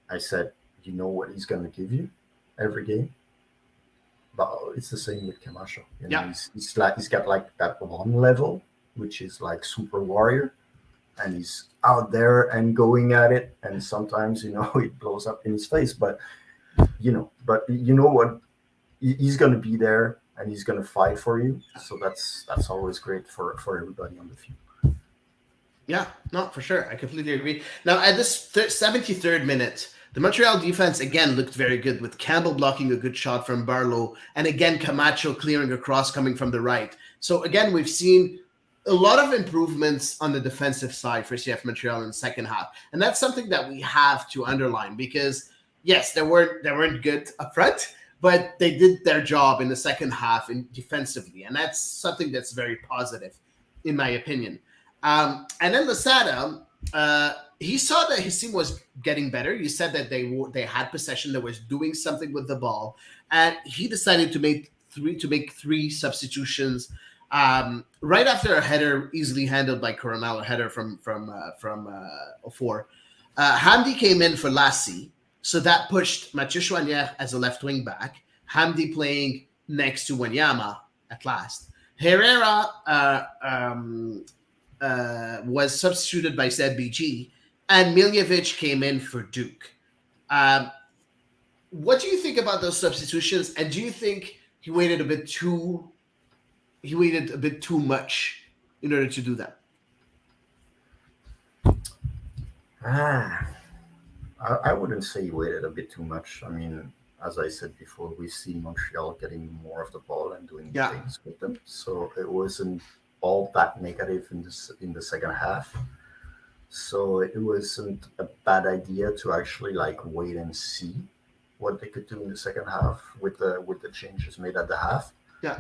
I said you know what he's going to give you every game. But it's the same with Camacho. You know, Yeah. he's like he's got like that one level, which is like super warrior, and he's out there and going at it. And sometimes, you know, it blows up in his face. But you know what? He's going to be there and he's going to fight for you. So that's always great for everybody on the field. Yeah, no, for sure. I completely agree. Now, at this 73rd minute, the Montreal defense again looked very good with Campbell blocking a good shot from Barlow and again Camacho clearing across coming from the right. So, again, we've seen a lot of improvements on the defensive side for CF Montreal in the second half. And that's something that we have to underline because, yes, they weren't good up front, but they did their job in the second half in defensively. And that's something that's very positive, in my opinion. And then Lasada, he saw that his team was getting better. You said that they had possession, they was doing something with the ball, and he decided to make three substitutions. Right after a header easily handled by Coronel, a header from 04, Hamdi came in for Lassie, so that pushed Mathieu Chouanière as a left wing back. Hamdi playing next to Wanyama at last. Herrera was substituted by Zed BG, and Miljevic came in for Duke. Um, what do you think about those substitutions? And do you think he waited a bit too much in order to do that? Ah, I wouldn't say he waited a bit too much. I mean, as I said before, we've seen Montreal getting more of the ball and doing Yeah, things with them, so it wasn't all that negative in the second half. So it wasn't a bad idea to actually like wait and see what they could do in the second half with the changes made at the half. yeah,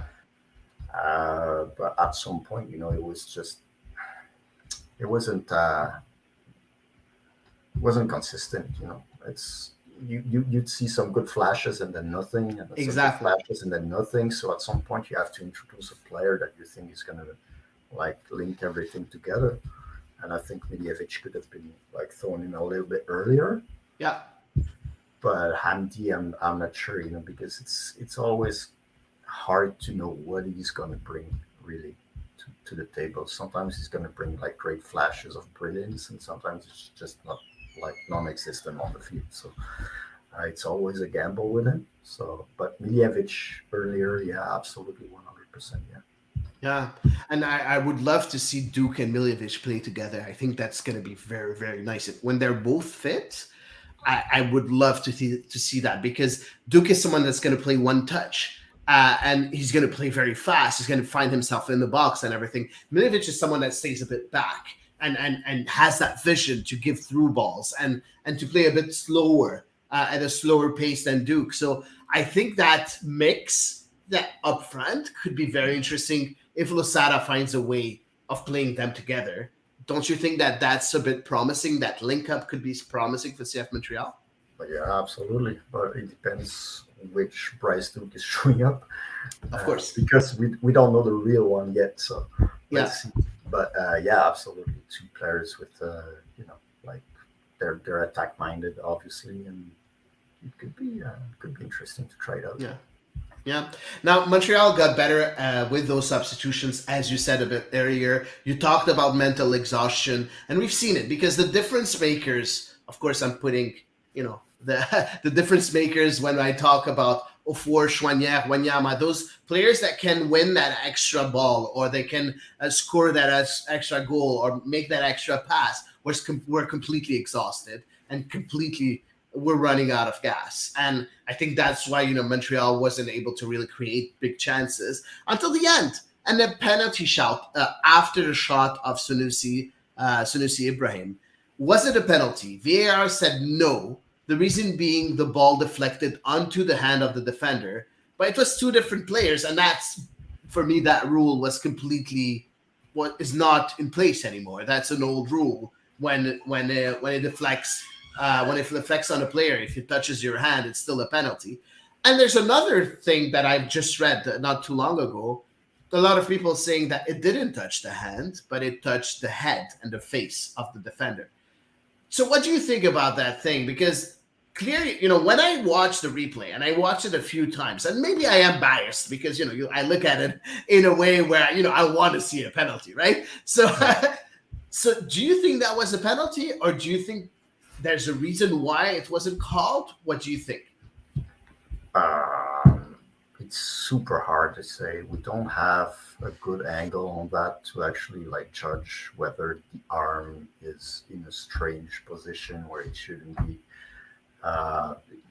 But at some point, you know, it wasn't consistent. You know, you'd see some good flashes and then nothing, and then some good exactly. flashes and then nothing. So at some point, you have to introduce a player that you think is gonna like link everything together. And I think Miljevic could have been like thrown in a little bit earlier. Yeah, But Hamdi, I'm not sure, you know, because it's always hard to know what he's gonna bring really to the table. Sometimes he's gonna bring like great flashes of brilliance, and sometimes it's just not like non-existent on the field. So it's always a gamble with him. So, but Miljevic earlier, yeah, absolutely, 100%, yeah. yeah. And I would love to see Duke and Miljevic play together. I think that's going to be very, very nice. When they're both fit, I would love to see that because Duke is someone that's going to play one touch. And he's going to play very fast. He's going to find himself in the box and everything. Miljevic is someone that stays a bit back and has that vision to give through balls and to play a bit slower at a slower pace than Duke. So I think that mix that up front could be very interesting if Losada finds a way of playing them together. Don't you think that that's a bit promising? That link up could be promising for CF Montreal? But yeah, absolutely. But it depends which Bryce Duke is showing up Of course. because we don't know the real one yet. So Yeah. let's see. But yeah, absolutely. Two players with you know, like they're attack minded, obviously, and it could be interesting to try it out. Yeah. Yeah. Now, Montreal got better with those substitutions, as you said a bit earlier. You talked about mental exhaustion, and we've seen it because the difference makers, of course, I'm putting, the the difference makers when I talk about Ofor, Chouanière, Wanyama, those players that can win that extra ball or they can score that extra goal or make that extra pass, we're completely exhausted and completely we're running out of gas. And I think that's why, Montreal wasn't able to really create big chances until the end. And the penalty shout after the shot of Sunusi Ibrahim. Was it a penalty? VAR said no. The reason being the ball deflected onto the hand of the defender. But it was two different players. And that's, for me, that rule was completely what is not in place anymore. That's an old rule when it deflects when it reflects on a player, if it touches your hand, it's still a penalty. And there's another thing that I've just read not too long ago. A lot of people saying that it didn't touch the hand, but it touched the head and the face of the defender. So what do you think about that thing? Because clearly, when I watch the replay, and I watched it a few times, and maybe I am biased because I look at it in a way where I want to see a penalty, right? So, Yeah. so do you think that was a penalty, or do you think there's a reason why it wasn't called? What do you think? Um, it's super hard to say. We don't have a good angle on that to actually like judge whether the arm is in a strange position where it shouldn't be.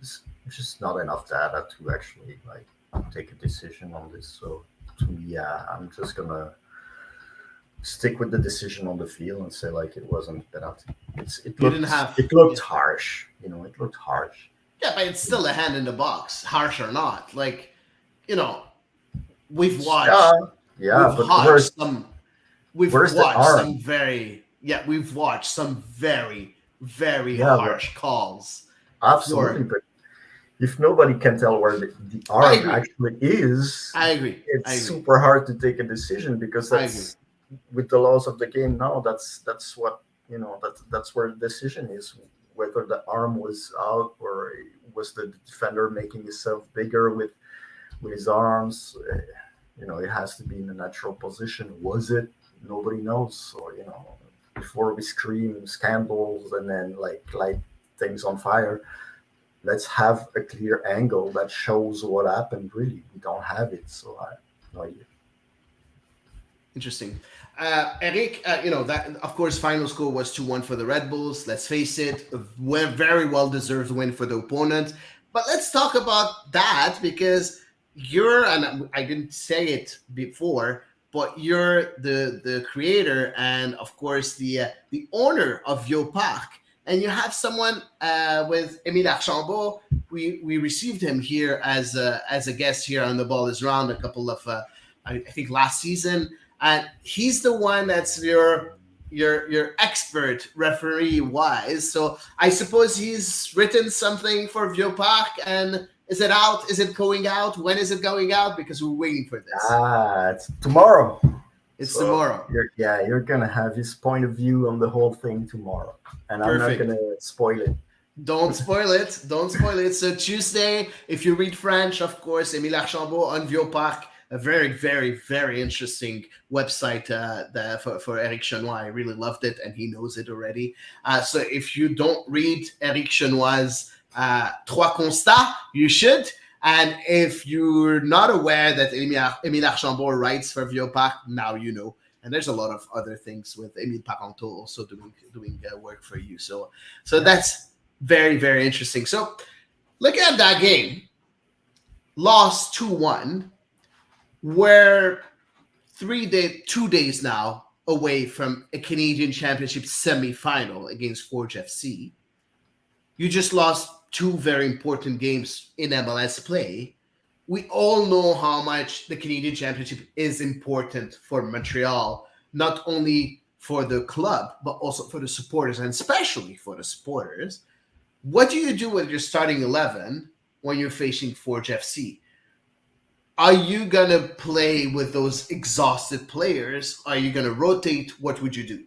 It's just not enough data to actually like take a decision on this. So to me, yeah, I'm just gonna stick with the decision on the field and say like it wasn't penalty. You didn't have, It looked yeah, harsh. It looked harsh. yeah, but it's still a hand in the box, harsh or not. Like, you know, we've Yeah, watched, yeah, we've but watched some, we've where's the watched some arm? very, yeah, we've watched some very, very Yeah, but harsh calls absolutely. for. But if nobody can tell where the I arm agree. actually is, I agree. it's I agree. super hard to take a decision because I agree. that's with the laws of the game now. That's what that's where the decision is whether the arm was out or was the defender making himself bigger with his arms. It has to be in a natural position. Was it? Nobody knows. So before we scream scandals and then like light things on fire, let's have a clear angle that shows what happened. Really, we don't have it. So I no idea. Interesting. Eric, that of course final score was 2-1 for the Red Bulls. Let's face it, a very well deserved win for the opponent. But let's talk about that because and I didn't say it before, but you're the creator and of course the owner of Yo Park, and you have someone with Emile Archambault. We received him here as a guest here on the Ball is Round a couple of I think last season, and he's the one that's your expert referee wise. So I suppose he's written something for Viopark, and is it out? Is it going out? When is it going out? Because we're waiting for this. It's tomorrow. It's So tomorrow. you're gonna have his point of view on the whole thing tomorrow, and I'm not Perfect. gonna spoil it. Don't spoil it. Don't spoil it. So Tuesday, if you read French, of course, Emile Archambault on Viopark, a very, very, very interesting website for Eric Chenois. I really loved it, and he knows it already. So if you don't read Eric Chenois' Trois Constats, you should. And if you're not aware that Emile Archambault writes for Viopark, now you know. And there's a lot of other things with Emile Parenteau also doing work for you. So Yeah. that's very, very interesting. So look at that game. Lost 2-1. We're 2 days now away from a Canadian Championship semi-final against Forge FC. You just lost two very important games in MLS play. We all know how much the Canadian Championship is important for Montreal, not only for the club, but also for the supporters, and especially for the supporters. What do you do with your starting 11 when you're facing Forge FC? Are you going to play with those exhausted players? Are you going to rotate? What would you do?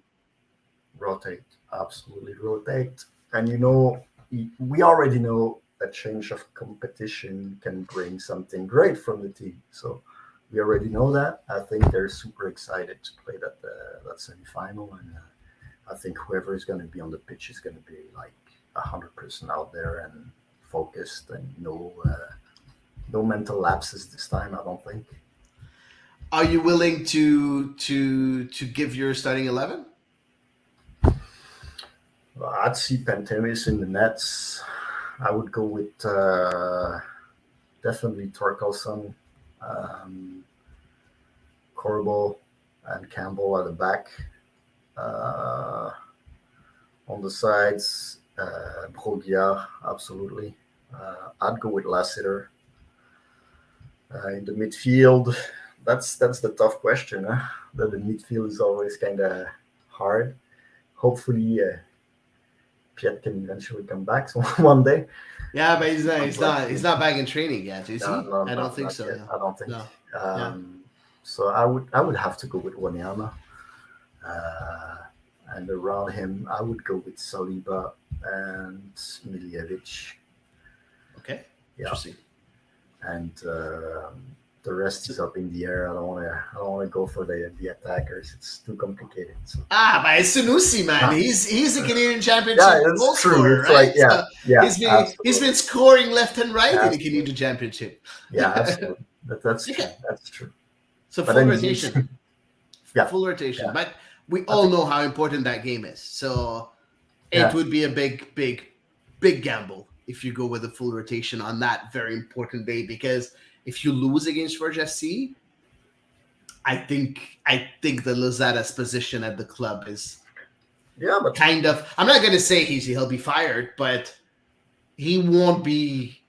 Rotate, absolutely rotate. And we already know a change of competition can bring something great from the team. So we already know that. I think they're super excited to play that semifinal, and I think whoever is going to be on the pitch is going to be like 100% out there and focused, and no mental lapses this time. I don't think. Are you willing to give your starting 11? I'd see Pantemis in the nets. I would go with definitely Torkelson, um, Corbo, and Campbell at the back. Uh, on the sides, Brogia, absolutely. I'd go with Lassiter. In the midfield, that's the tough question. Huh? The midfield is always kind of hard. Hopefully, Piet can eventually come back one day. Yeah, but he's not. He's But not. He's not back in training yet, is no, he? no, I don't no, think not so. yet. Yeah. I don't think. No. Yeah. Um, so I would have to go with Wanyama, uh, and around him I would go with Saliba and Miljevic. Okay, Yeah, interesting. and the rest So, is up in the air. I don't want to. I don't want to go for the attackers. It's too complicated. So but it's Sunusi, man. ah, He's a Canadian yeah, Championship goal it's true. scorer, It's like right? yeah, So yeah, he's absolutely, been scoring left and right in the absolutely, Canadian Championship. yeah, absolutely. That's true. Okay, That's true. so But full then rotation, yeah, full rotation. yeah. But we I all think know how important that game is. So it yeah, would be a big gamble if you go with a full rotation on that very important day because if you lose against Forge FC, I think the Lozada's position at the club is yeah. But kind of. I'm not going to say he'll be fired, but he won't be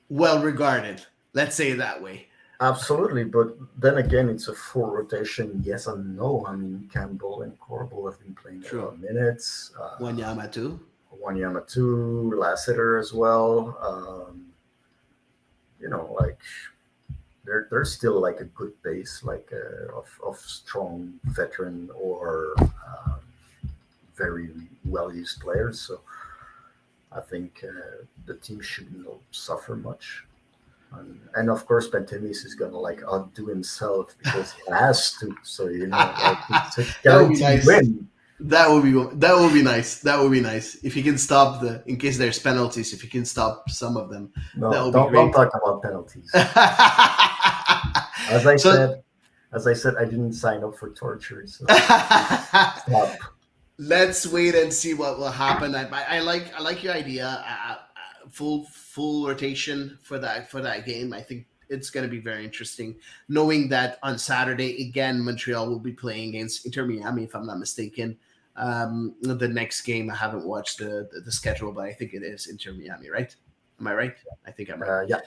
well regarded. Let's say it that way. absolutely. But then again, it's a full rotation. Yes and no. I mean, Campbell and Corbel have been playing a lot True. of minutes. Wanyama too. Wanyama too, Lassiter as well. Like there's still like a good base, like of strong veteran or very well used players. So I think the team shouldn't suffer much. And of course, Pantemis is gonna like outdo himself because he has to. So like it's a That would be guaranteed nice. win. That would be nice. That would be nice if he can stop in case there's penalties. If he can stop some of them, that No, would be don't great. talk about penalties. As I So said, I didn't sign up for torture. So stop. let's wait and see what will happen. I like your idea. Full rotation for that game. I think it's going to be very interesting. Knowing that on Saturday again, Montreal will be playing against Inter Miami, if I'm not mistaken. The next game, I haven't watched the schedule, but I think it is Inter Miami, right? Am I right? I think I'm right. Yeah.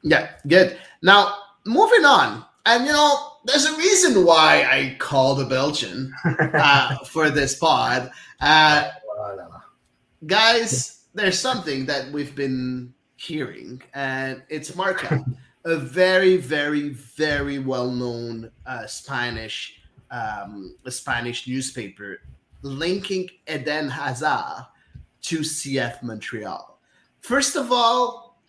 Yeah, good. Now, moving on. And, there's a reason why I called a Belgian for this pod. Uh, Voilà. guys, there's something that we've been hearing, and it's Marca, a very, very, very well known Spanish newspaper linking Eden Hazard to CF Montreal. First of all,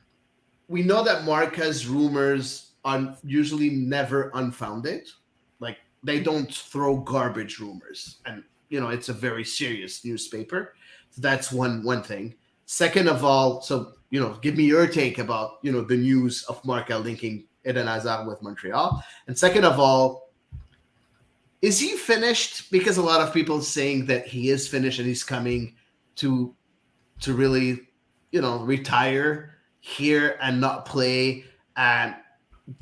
we know that Marca's rumors are usually never unfounded. Like they don't throw garbage rumors, and it's a very serious newspaper. So that's one thing. Second of all, so give me your take about the news of Marca linking Eden Hazard with Montreal. And second of all, is he finished? Because a lot of people saying that he is finished and he's coming to really retire here and not play and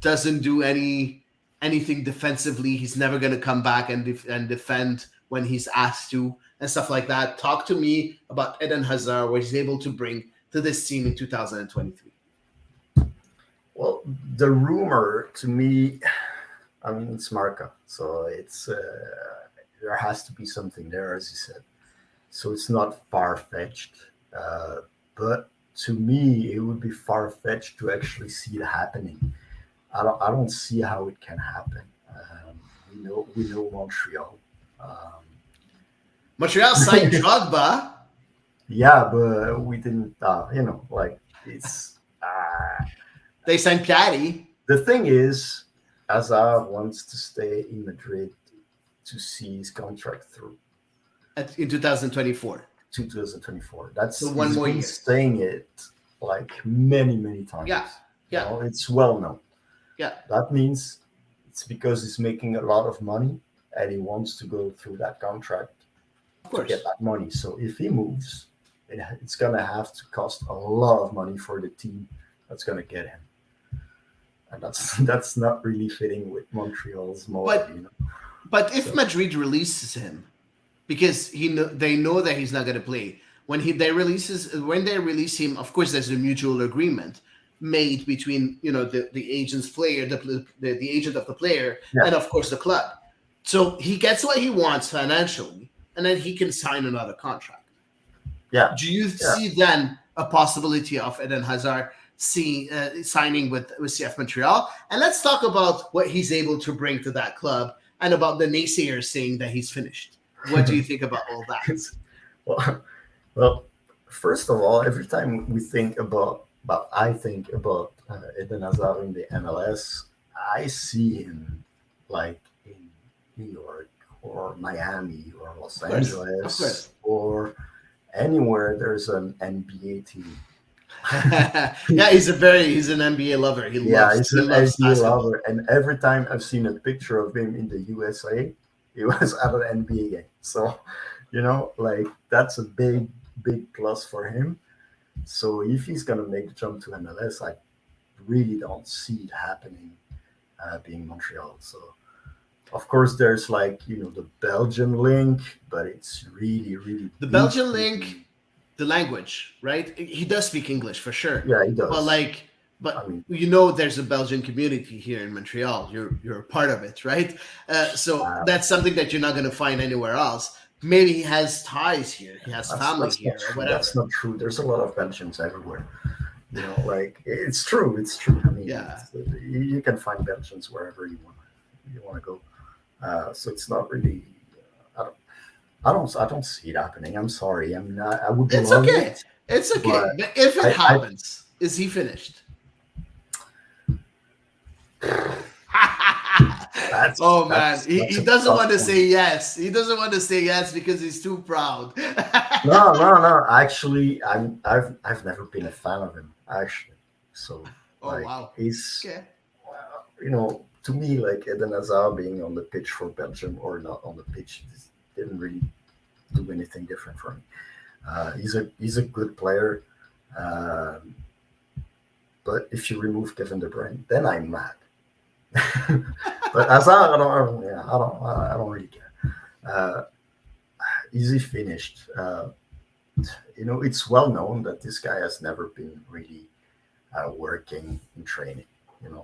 doesn't do anything defensively. He's never going to come back and defend when he's asked to and stuff like that. Talk to me about Eden Hazard, what he's able to bring to this team in 2023. Well, the rumor to me, I mean, it's Marca, so it's there has to be something there, as you said. So it's not far fetched, but to me, it would be far fetched to actually see it happening. I don't see how it can happen. We know Montreal. Um, Montreal signed Drogba. yeah, but we didn't. Like it's They signed Piatti the thing is, Hazard wants to stay in Madrid to see his contract through in 2024. 2024. That's So one he's more been year. saying it like many times. Yeah, yeah, It's well known. yeah. That means it's because he's making a lot of money and he wants to go through that contract Of to get course. that money. So if he moves, it's gonna have to cost a lot of money for the team that's gonna get him, and that's not really fitting with Montreal's mold. But if So Madrid releases him, because they know that he's not going to play when they release him, of course there's a mutual agreement made between the agent's player, the agent of the player, yeah, and of course the club. So he gets what he wants financially, and then he can sign another contract. yeah, Do you yeah. see then a possibility of Eden Hazard signing with CF Montreal? And let's talk about what he's able to bring to that club and about the naysayers saying that he's finished. What do you think about all that? Well, well, first of all, every time we think about But I think about Eden Hazard in the MLS. I see him like in New York or Miami or Los Of Angeles course. or anywhere there's an NBA team. Yeah, he's an NBA lover. Yeah, he's He an loves NBA basketball. lover, and every time I've seen a picture of him in the USA, it was at an NBA game. So, like that's a big plus for him. So if he's gonna make the jump to MLS, I really don't see it happening, being Montreal. So of course there's like the Belgian link, but it's really The big Belgian for link, him. the language, right? He does speak English for sure, Yeah, he but does. like, I but mean, there's a Belgian community here in Montreal. You're a part of it, right? So uh, that's something that you're not going to find anywhere else. Maybe he has ties here, he has family that's not here, or true. That's whatever. not true. There's a lot of Belgians everywhere. Like it's true. It's true. I mean, Yeah, you can find Belgians wherever you want to go. So it's not really. I don't. I don't see it happening. I'm sorry. I'm not. I would it's love okay. it, It's okay. but But if it I happens, is he finished? that's Oh man, that's that's he a doesn't tough want to one. say yes. He doesn't want to say yes because he's too proud. No, no, no. Actually, I've never been a fan of him. Actually, so Oh like wow. he's Okay. to me like Eden Hazard being on the pitch for Belgium or not on the pitch didn't really do anything different for me. He's a good player, um, but if you remove Kevin De Bruyne, then I'm mad. But Hazard, yeah, I don't really care. Uh, Easy finished. It's well known that this guy has never been really working in training.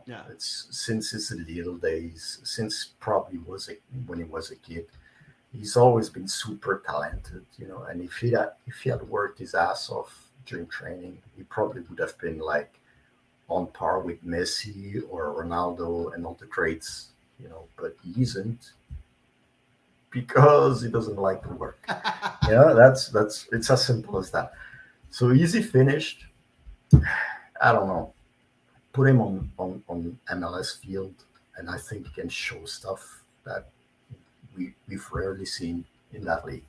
Yeah. It's since his little days, since probably when he was a kid. He's always been super talented, and if he had worked his ass off during training, he probably would have been like on par with Messi or Ronaldo and all the greats, but he isn't because he doesn't like to work. Yeah, that's it's as simple as that. So Easy finished. I don't know. Put him on MLS field, and I think he can show stuff that we've rarely seen in that league.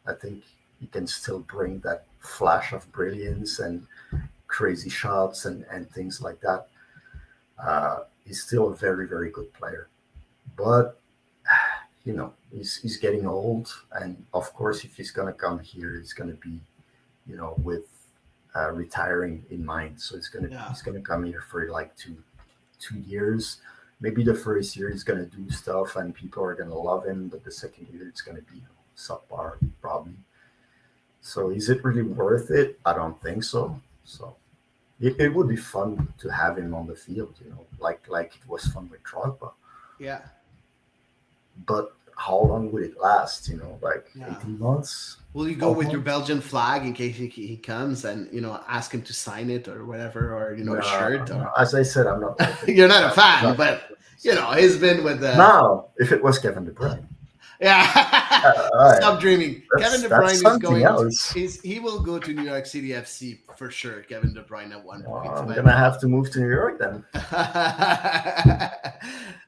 I think he can still bring that flash of brilliance and crazy shots and things like that. He's still a very, very good player. But, he's getting old. And of course, if he's going to come here, it's going to be, with retiring in mind. So Yeah. he's gonna come here for like 2 years. Maybe the first year he's gonna do stuff and people are gonna love him, but the second year it's gonna be subpar probably. So is it really worth it? I don't think so. So it would be fun to have him on the field, like it was fun with Drogba. Yeah. But how long would it last? Like Yeah. 18 months, Will you go 12 with your months? Belgian flag in case he comes and ask him to sign it or whatever, or a No, shirt, no. or As I said, I'm not like a you're big not a fan. I'm fan, not but so. he's been with the Now, if it was Kevin De Bruyne, yeah. all right, Stop dreaming. Kevin De that's Bruyne is something going. else. He will go to New York City FC for sure. Kevin De Bruyne at one Well, point, I'm but gonna have to move to New York then.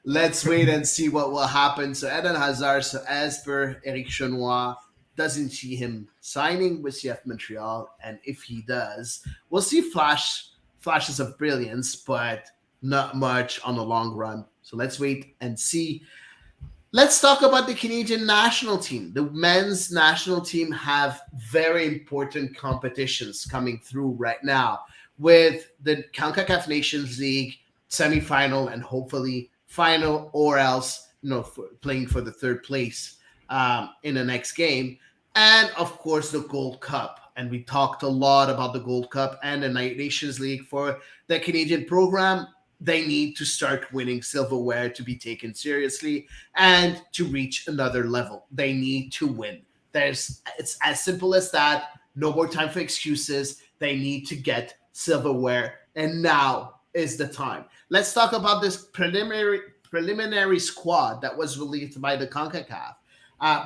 let's wait and see what will happen. So Eden Hazard, so as per Eric Chenois, doesn't see him signing with CF Montreal, and if he does, we'll see flashes of brilliance, but not much on the long run. So let's wait and see. Let's talk about the Canadian national team. The men's national team have very important competitions coming through right now with the CONCACAF Nations League semifinal and hopefully final, or else playing for the third place in the next game, and of course the Gold Cup. And we talked a lot about the Gold Cup and the Nations League for the Canadian program. They need to start winning silverware to be taken seriously and to reach another level. They need to win. It's as simple as that. No more time for excuses. They need to get silverware, and now is the time. Let's talk about this preliminary squad that was released by the CONCACAF.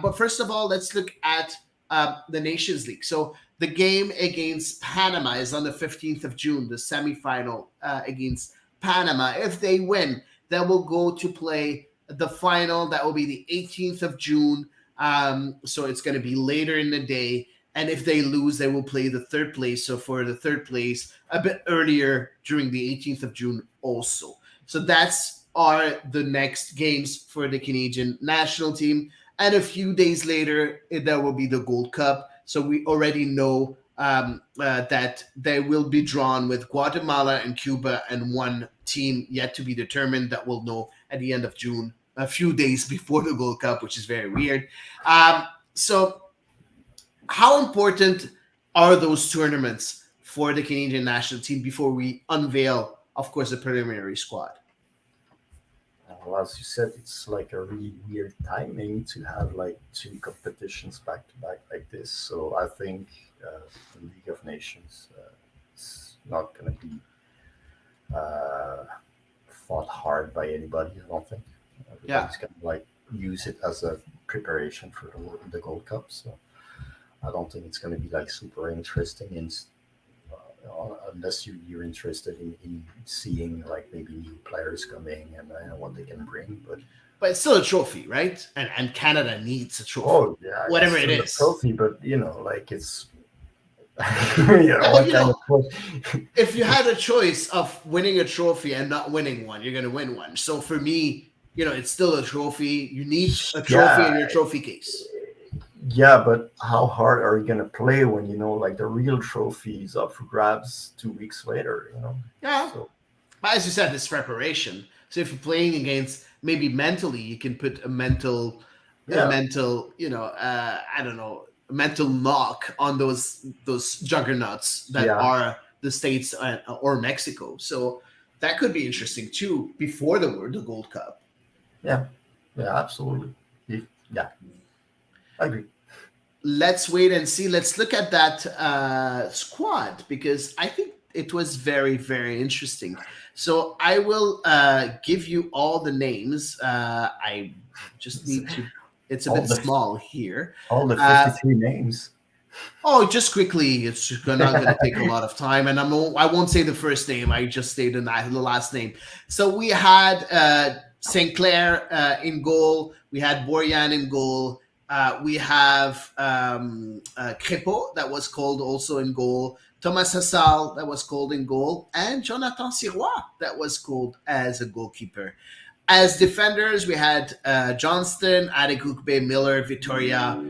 But first of all, let's look at the Nations League. So The game against Panama is on the 15th of June, the semifinal against Panama. If they win, they will go to play the final. That will be the 18th of June. So it's going to be later in the day. And if they lose, they will play the third place. So for the third place, a bit earlier during the 18th of June also. So that's are the next games for the Canadian national team. And a few days later, there will be the Gold Cup. So we already know that they will be drawn with Guatemala and Cuba and one team yet to be determined that we'll know at the end of June, a few days before the Gold Cup, which is very weird. So, how important are those tournaments for the Canadian national team before we unveil, of course, the preliminary squad? Well, as you said, it's like a really weird timing to have like two competitions back to back like this. So I think the League of Nations is not going to be uh, fought hard by anybody. I don't think Yeah. everybody's going to like use it as a preparation for the Gold Cup. So I don't think it's going to be like super interesting. Unless you're interested in seeing like maybe new players coming and what they can bring. But But it's still a trophy, right? And Canada needs a trophy, oh yeah, it's whatever it still a is. trophy. But like it's Well, what kind of if you had a choice of winning a trophy and not winning one, you're going to win one. So for me, it's still a trophy. You need a trophy yeah, in your trophy case. yeah. But how hard are you gonna play when like the real trophy is up for grabs 2 weeks later? Yeah. So But as you said, it's preparation. So if you're playing against maybe mentally, you can put a yeah, mental, I don't know, a mental knock on those juggernauts that yeah, are the states or Mexico. So that could be interesting too before the Gold Cup. yeah, yeah. Absolutely. Yeah, I agree. Let's wait and see. Let's look at that squad because I think it was very, very interesting. So I will give you all the names. I just need to. It's a All bit the small here. all the Uh, 53 names. oh, just quickly. It's not going to take a lot of time, and I won't say the first name. I just say the last name. So we had Sinclair in goal. We had Borjan in goal. We have Crepeau that was called also in goal. Thomas Hassal that was called in goal, and Jonathan Sirois that was called as a goalkeeper. As defenders, we had Johnston, Adekukbe, Miller, Victoria.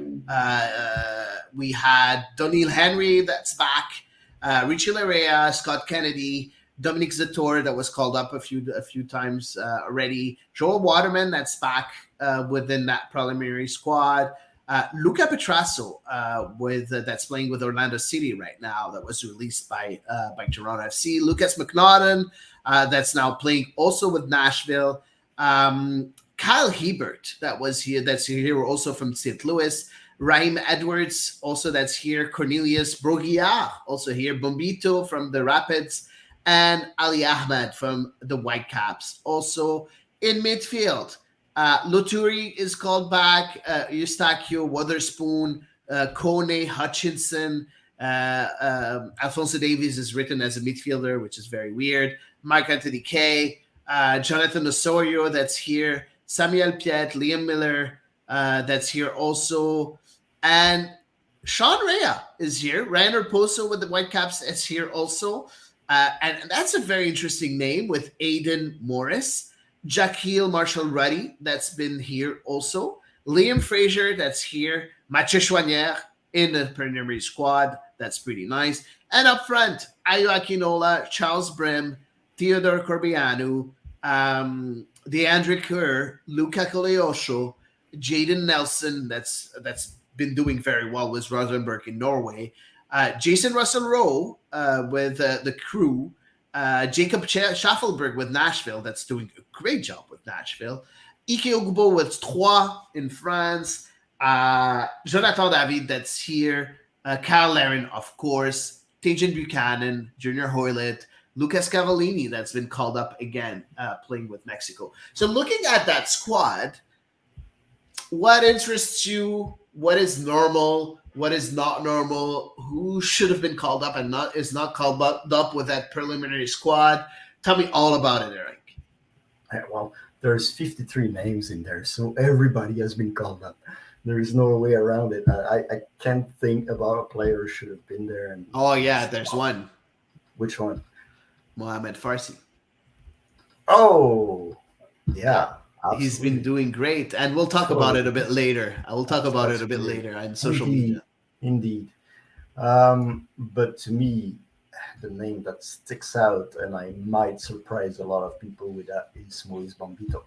We had Donil Henry that's back, Richie Larea, Scott Kennedy, Dominic Zator that was called up a few times already. Joel Waterman that's back within that preliminary squad. Luca Petrasso with that's playing with Orlando City right now. That was released by Toronto FC. Lucas McNaughton that's now playing also with Nashville. Kyle Hebert that was here. That's here also from St. Louis. Raheem Edwards also that's here. Cornelius Brogia also here. Bombito from the Rapids and Ali Ahmed from the Whitecaps also in midfield. Loturi is called back. Eustachio, Witherspoon, Kone, Hutchinson. Alfonso Davies is written as a midfielder, which is very weird. Mike Anthony Kay, Jonathan Osorio, that's here. Samuel Piet, Liam Miller, that's here also. And Sean Rea is here. Ryan Poso with the Whitecaps is here also. And that's a very interesting name with Aiden Morris. Jaquil Marshall Ruddy, that's been here also. Liam Fraser, that's here. Mathieu Chouanière in the preliminary squad. That's pretty nice. And up front, Ayo Akinola, Charles Brim, Theodore Corbianu, DeAndre Kerr, Luca Coleosho, Jaden Nelson, that's been doing very well with Rosenborg in Norway. Jason Russell Rowe with the crew. Jacob Schaffelberg with Nashville, that's doing a great job with Nashville. Ike Ogbo with Troyes in France. Jonathan David, that's here. Kyle Laren, of course. Tejan Buchanan, Junior Hoylett. Lucas Cavallini, that's been called up again, playing with Mexico. So looking at that squad, what interests you? What is normal? what is not normal, who should have been called up and not is not called up with that preliminary squad. Tell me all about it, Eric. Well, there's 53 names in there, so everybody has been called up. There is no way around it. I can't think about a player who should have been there. And Oh yeah, there's one, which one? Mohamed Farsi. Oh, Yeah, yeah, he's been absolutely. doing great, and we'll talk about So it a bit later. I will talk about it that's a bit great. later on social Indeed, media. indeed. But to me, the name that sticks out, and I might surprise a lot of people with that, is Moise Bambito.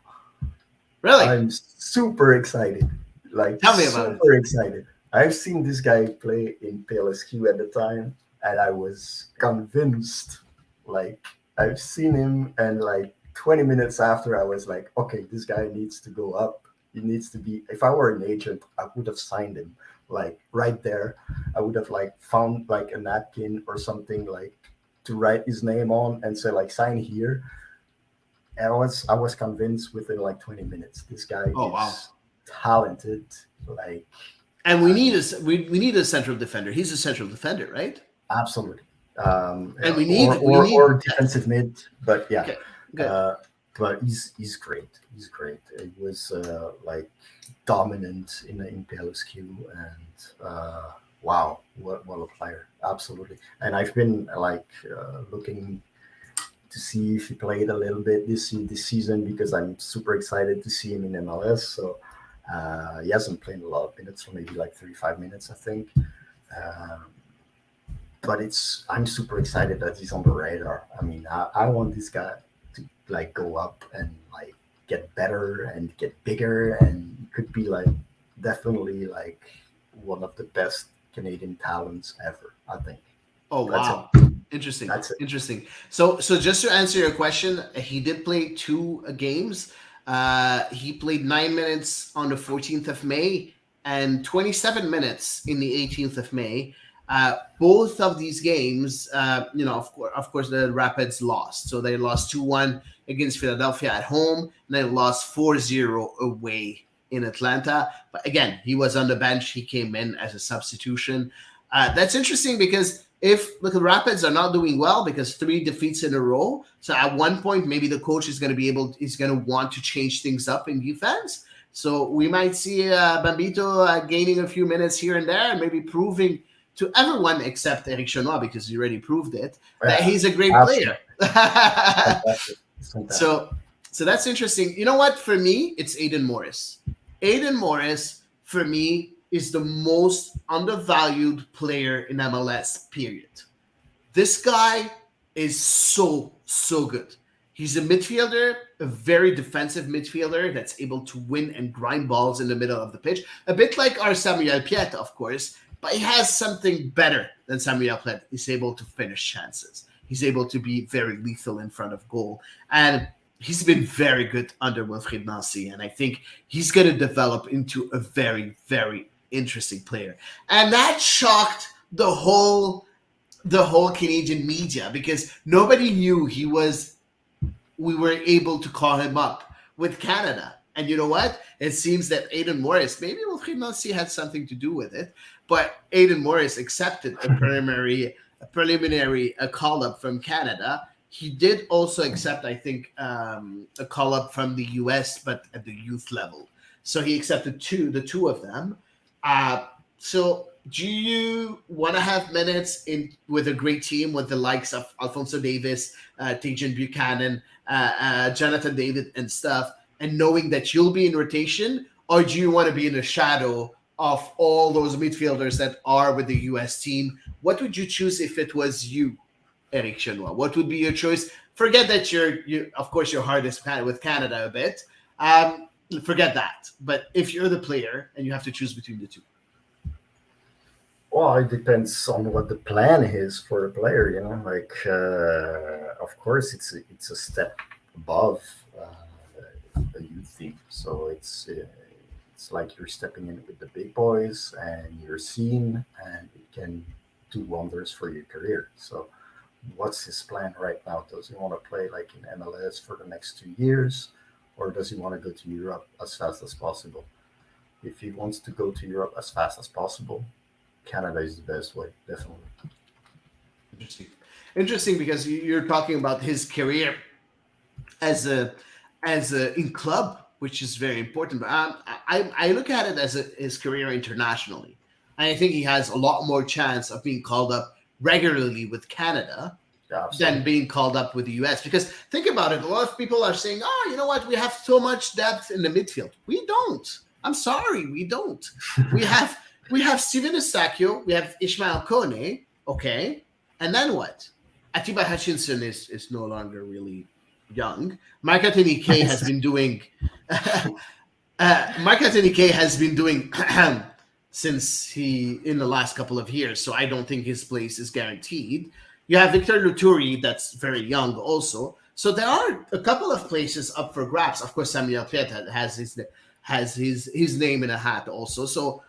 Really, I'm super excited, like tell me about it. super excited. I've seen this guy play in PLSQ at the time, and I was convinced. Like I've seen him, and like 20 minutes after, I was like, okay, this guy needs to go up. He needs to be. If I were an agent, I would have signed him like right there. I would have like found like a napkin or something like to write his name on and say like sign here. I was convinced within like 20 minutes. This guy Oh wow. is talented. Like And we I need mean, we need a central defender. He's a central defender, right? absolutely. And we Or need depth. defensive mid, but yeah. Okay, good. Uh, but he's great. He's great. He was like dominant in PLSQ, and wow, what a player! Absolutely. And I've been like looking to see if he played a little bit this season because I'm super excited to see him in MLS. So he hasn't played a lot of minutes, for maybe like 35 minutes, I think. Um, but it's I'm super excited that he's on the radar. I mean, I want this guy to like go up and like get better and get bigger, and could be like definitely like one of the best Canadian talents ever. I think Oh that's it. wow, interesting, That's it. interesting. So just to answer your question, he did play two games. He played 9 minutes on the 14th of May and 27 minutes in the 18th of May. Both of these games, of course, the Rapids lost. So they lost 2-1 against Philadelphia at home, and they lost 4-0 away in Atlanta. But again, he was on the bench. He came in as a substitution. That's interesting because if look, the Rapids are not doing well because three defeats in a row. So at one point, maybe the coach is going to is going to want to change things up in defense. So we might see Bambito gaining a few minutes here and there, and maybe proving to everyone except Eric Chenois, because he already proved it, that Yeah, he's a great player. absolutely. It's fantastic. It's fantastic. so so that's interesting. You know what? For me, it's Aiden Morris. Aiden Morris, for me, is the most undervalued player in MLS, period. This guy is so good. He's a midfielder, a very defensive midfielder that's able to win and grind balls in the middle of the pitch. A bit like our Samuel Piet, of course, but he has something better than Samuel Piet. He's able to finish chances. He's able to be very lethal in front of goal. And he's been very good under Wilfried Nancy. And I think he's going to develop into a very interesting player. And that shocked the whole Canadian media because nobody knew we were able to call him up with Canada. And you know what? It seems that Aiden Morris, maybe Wilfried Nancy had something to do with it, but Aiden Morris accepted a call up from Canada. He did also accept, I think, a call up from the US, but at the youth level. So he accepted the two of them. So do you want to have minutes in with a great team with the likes of Alfonso Davis, Tejan Buchanan, Jonathan David, and stuff, and knowing that you'll be in rotation, or do you want to be in the shadow of all those midfielders that are with the US team? What would you choose if it was you, Eric Chenois? What would be your choice? Forget that you of course your heart is with Canada a bit. Forget that. But if you're the player and you have to choose between the two. Well, it depends on what the plan is for the player. Like of course it's a step above a youth team, so it's like you're stepping in with the big boys, and you're seen, and it can do wonders for your career. So, what's his plan right now? Does he want to play like in MLS for the next 2 years, or does he want to go to Europe as fast as possible? If he wants to go to Europe as fast as possible, Canada is the best way, definitely. Interesting. Interesting because you're talking about his career as a in club, which is very important. But I look at it as his career internationally. I think he has a lot more chance of being called up regularly with Canada Yeah, than absolutely. being called up with the US. Because think about it, a lot of people are saying, "Oh, you know what? We have so much depth in the midfield." We don't. I'm sorry, we don't. We have we have Steven Eustakio, we have Ishmael Kone, okay, and then what? Atiba Hutchinson is no longer really young. Mark Anthony K has been doing Mark Anthony K has been doing since he in the last couple of years, so I don't think his place is guaranteed. You have Victor Luturi, that's very young also. So there are a couple of places up for grabs. Of course, Samuel Piet has his name in a hat also. So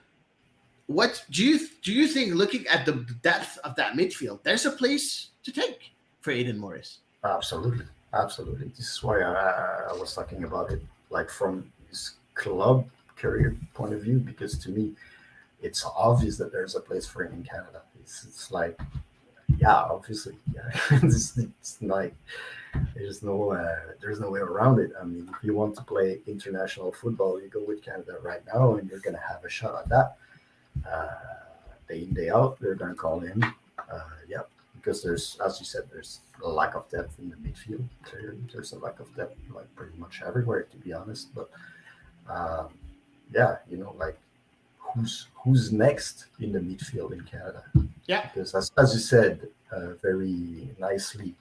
what do you think? Looking at the depth of that midfield, there's a place to take for Aiden Morris. Absolutely, absolutely. This is why I was talking about it, like from his club career point of view, because to me, it's obvious that there's a place for him in Canada. It's like, yeah, obviously, yeah. It's like there's no way around it. I mean, if you want to play international football, you go with Canada right now, and you're gonna have a shot at that. Uh, Day in day out, they're gonna call him. Yeah, because there's, as you said, there's a lack of depth in the midfield. There's a lack of depth like pretty much everywhere, to be honest. But um, yeah, like who's next in the midfield in Canada? Yeah. Because as you said very nicely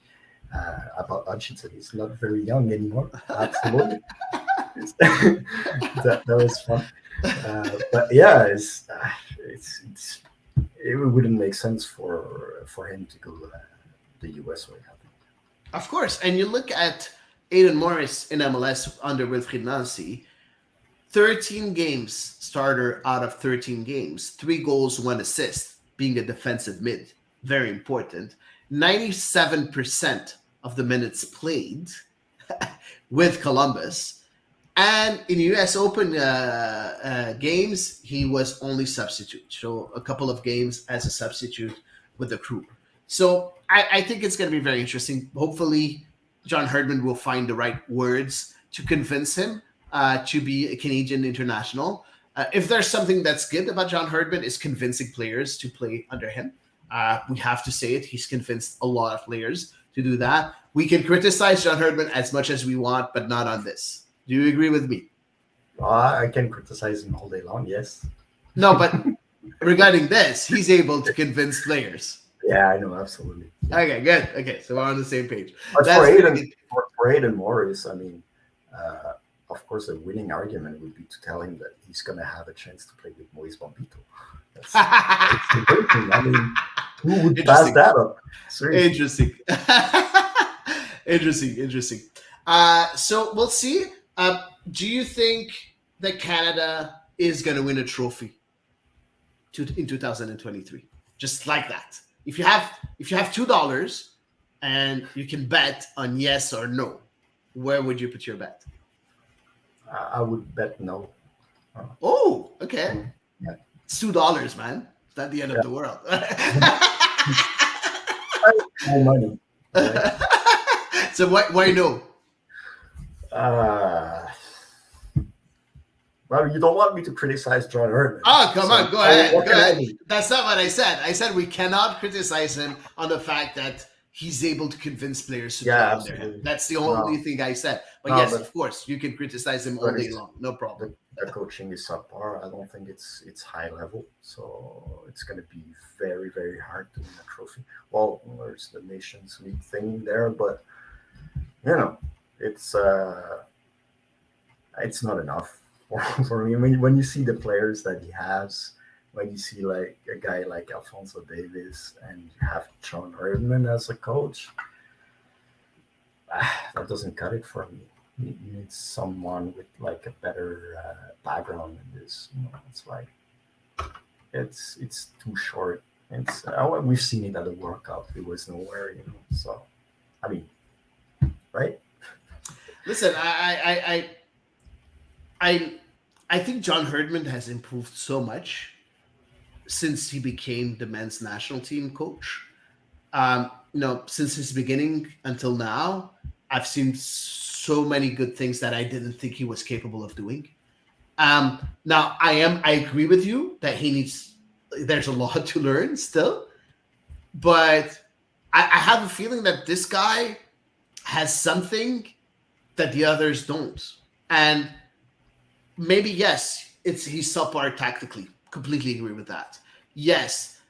about Hutchinson, he's not very young anymore. Absolutely, that was fun. But yeah, it's it wouldn't make sense for him to go the US way. I think. Of course, and you look at Aiden Morris in MLS under Wilfried Nancy, 13 games starter out of 13 games, 3 goals, 1 assist, being a defensive mid, very important. 97% of the minutes played with Columbus. And in US Open games, he was only substitute. So a couple of games as a substitute with the crew. So I think it's going to be very interesting. Hopefully, John Herdman will find the right words to convince him to be a Canadian international. If there's something that's good about John Herdman, is convincing players to play under him. We have to say it. He's convinced a lot of players to do that. We can criticize John Herdman as much as we want, but not on this. Do you agree with me? I can criticize him all day long. Yes. No, but regarding this, he's able to convince players. Yeah, I know, absolutely. Yeah. Okay, good. Okay, so we're on the same page. But That's pretty good. For Aiden Morris, I mean, of course, a winning argument would be to tell him that he's going to have a chance to play with Moise Bombito. That's the great thing. I mean, who would pass that up? Seriously. Interesting. Interesting. So we'll see. Do you think that Canada is going to win a trophy in 2023? Just like that. If you have $2 and you can bet on yes or no, where would you put your bet? I would bet no. Oh, okay. Yeah. It's $2, man. It's not the end of the world. More money. Right? So why no? Well, you don't want me to criticize John Herdman. Oh, come on, go ahead. What Go can I ahead. do? That's not what I said. I said we cannot criticize him on the fact that he's able to convince players to play Yeah, under him. absolutely. That's the only thing I said. But No, yes, but- of course, you can criticize him all but day it's- long. No problem. The coaching is subpar. I don't think it's high level, so it's going to be very very hard to win a trophy. Well, there's the Nations League thing there, but it's not enough for me. When you see the players that he has, when you see like a guy like Alfonso Davis, and you have John Herdman as a coach, that doesn't cut it for me. You need someone with like a better background in this. It's like it's too short. It's we've seen it at the World Cup. It was nowhere. So I mean, right? Listen, I think John Herdman has improved so much since he became the men's national team coach. Since his beginning until now, I've seen so many good things that I didn't think he was capable of doing. Now I agree with you that he needs. There's a lot to learn still, but I have a feeling that this guy has something that the others don't, and maybe yes, it's he's subpar tactically. Completely agree with that. Yes,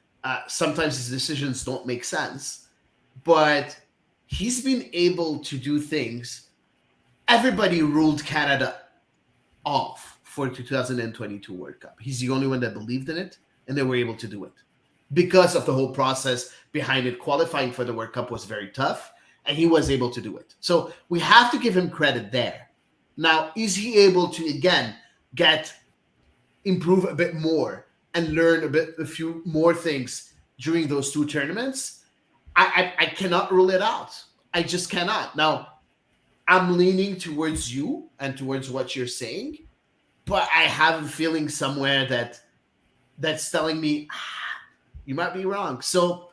sometimes his decisions don't make sense, but he's been able to do things. Everybody ruled Canada off for the 2022 World Cup. He's the only one that believed in it, and they were able to do it because of the whole process behind it. Qualifying for the World Cup was very tough, and he was able to do it. So we have to give him credit there. Now, is he able to again get improve a bit more and learn a few more things during those two tournaments? I cannot rule it out. I just cannot. Now, I'm leaning towards you and towards what you're saying, but I have a feeling somewhere that's telling me you might be wrong. So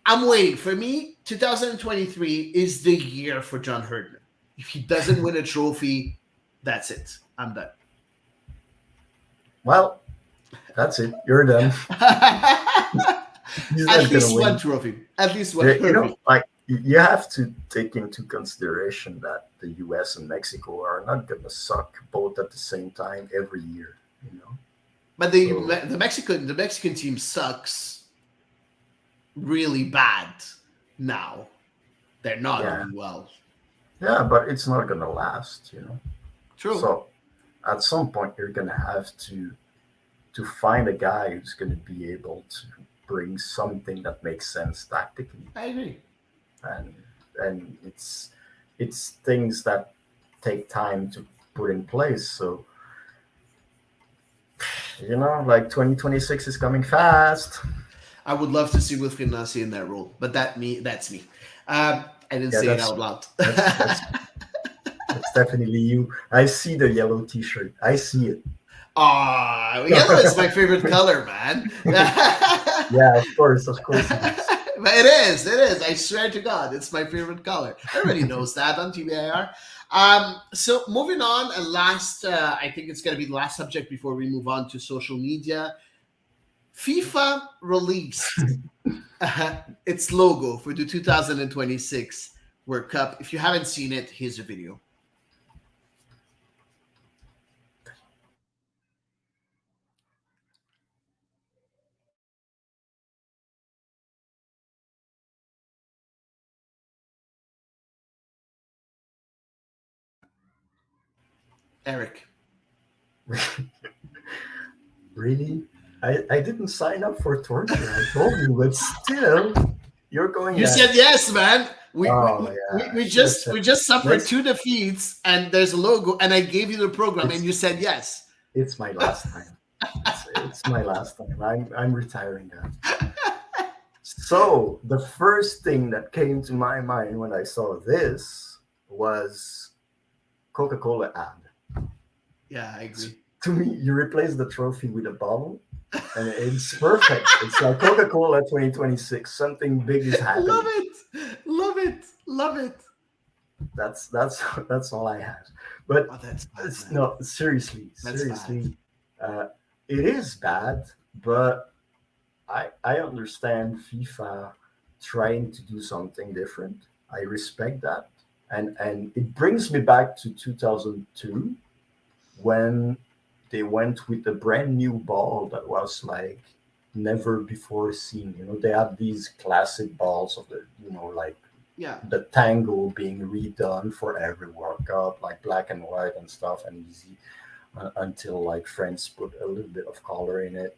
I'm waiting. For me, 2023 is the year for John Herdman. If he doesn't win a trophy, that's it. I'm done. Well, that's it. You're done. He's At not gonna least one win. trophy. At least one Yeah, trophy. like you have to take into consideration that the U.S. and Mexico are not gonna suck both at the same time every year. You know, But so the Mexican team sucks really bad now. They're not yeah, doing well. yeah, but it's not gonna last. True. So at some point you're gonna have to find a guy who's gonna be able to bring something that makes sense tactically, I agree. and it's things that take time to put in place. So like 2026 is coming fast. I would love to see Wilfried Nasi in that role, but that's me. I didn't Yeah, say it out loud. that's that's that's definitely you. I see the yellow T-shirt. I see it. Ah, yellow is my favorite color, man. Yeah, of course it is. But it is. I swear to God, it's my favorite color. Everybody knows that on TBIR. So moving on, and last, I think it's going to be the last subject before we move on to social media. FIFA released its logo for the 2026 World Cup. If you haven't seen it, here's a video. Eric. Really? I didn't sign up for torture. I told you, but still, you're going You at it. said yes, man. We we, Oh we, yeah, I we should have just said. we just suffered Let's. two defeats, and there's a logo, and I gave you the program, and It's you said yes. it's my last time. It's my last time. I'm retiring now. So the first thing that came to my mind when I saw this was Coca-Cola ad. Yeah, I agree. To me, you replace the trophy with a bottle, and it's perfect. It's like Coca-Cola 2026. Something big is Love happening. it, love it, love it. That's all I have. But Oh, that's bad, it's man. no seriously, That's bad. seriously. It is bad, but I understand FIFA trying to do something different. I respect that, and it brings me back to 2002 when they went with a brand new ball that was like never before seen. They had these classic balls of like Yeah, the tango being redone for every World Cup, like black and white and stuff, and easy until like France put a little bit of color in it.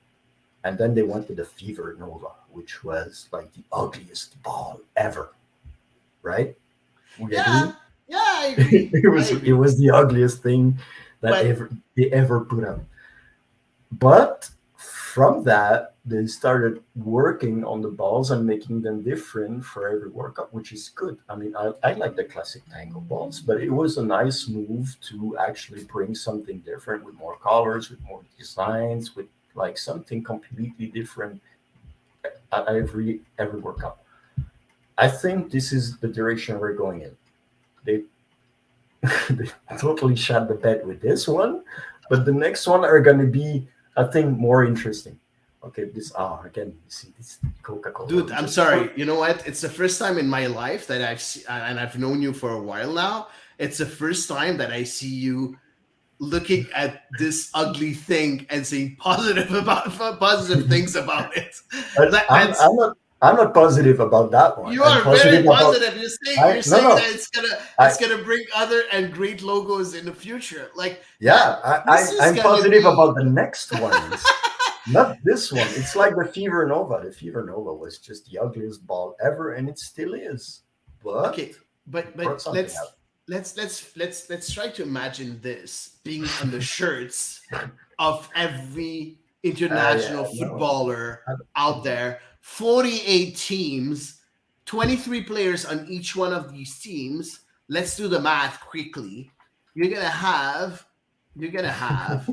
And then they went with the Fever Nova, which was like the ugliest ball ever, right? We yeah, agree? yeah. I agree. it I was it agree. was the ugliest thing that But they ever put out. But from that, they started working on the balls and making them different for every World Cup, which is good. I mean, I like the classic tango balls, but it was a nice move to actually bring something different with more colors, with more designs, with like something completely different at every World Cup. I think this is the direction we're going in. They, they totally shot the bed with this one, but the next one are going to be, I think, more interesting. Okay, this again, you see this Coca-Cola. Dude, I'm sorry. You know what? It's the first time in my life that and I've known you for a while now. It's the first time that I see you looking at this ugly thing and saying positive things about it. But That's I'm not positive about that one. you I'm are very positive about positive. You're I no saying that no I it's gonna bring other and great logos in the future. Like that. yeah This is I'm gonna positive be about the next ones. Not this one. It's like the Fever Nova. The Fever Nova was just the ugliest ball ever, and it still is. But okay. But it brought something out. let's try to imagine this being on the shirts of every international Yeah, no. footballer out there. 48 teams, 23 players on each one of these teams. Let's do the math quickly. You're gonna have you're gonna have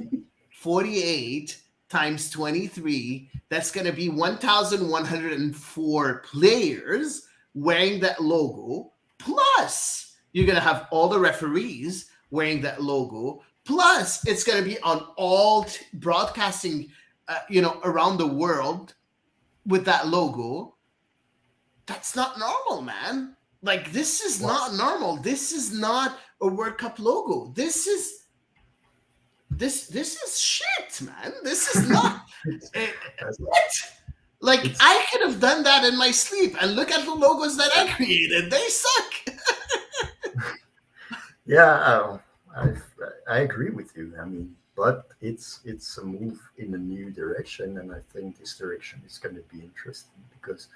48 times 23. That's gonna be 1,104 players wearing that logo. Plus, you're gonna have all the referees wearing that logo. Plus, it's going to be on all broadcasting, around the world with that logo. That's not normal, man. Like this is Well, not normal. This is not a World Cup logo. This is shit, man. This is not it's, that's- what. Like it's I could have done that in my sleep, and look at the logos that I created. They suck. yeah. I agree with you. I mean, but it's a move in a new direction, and I think this direction is going to be interesting because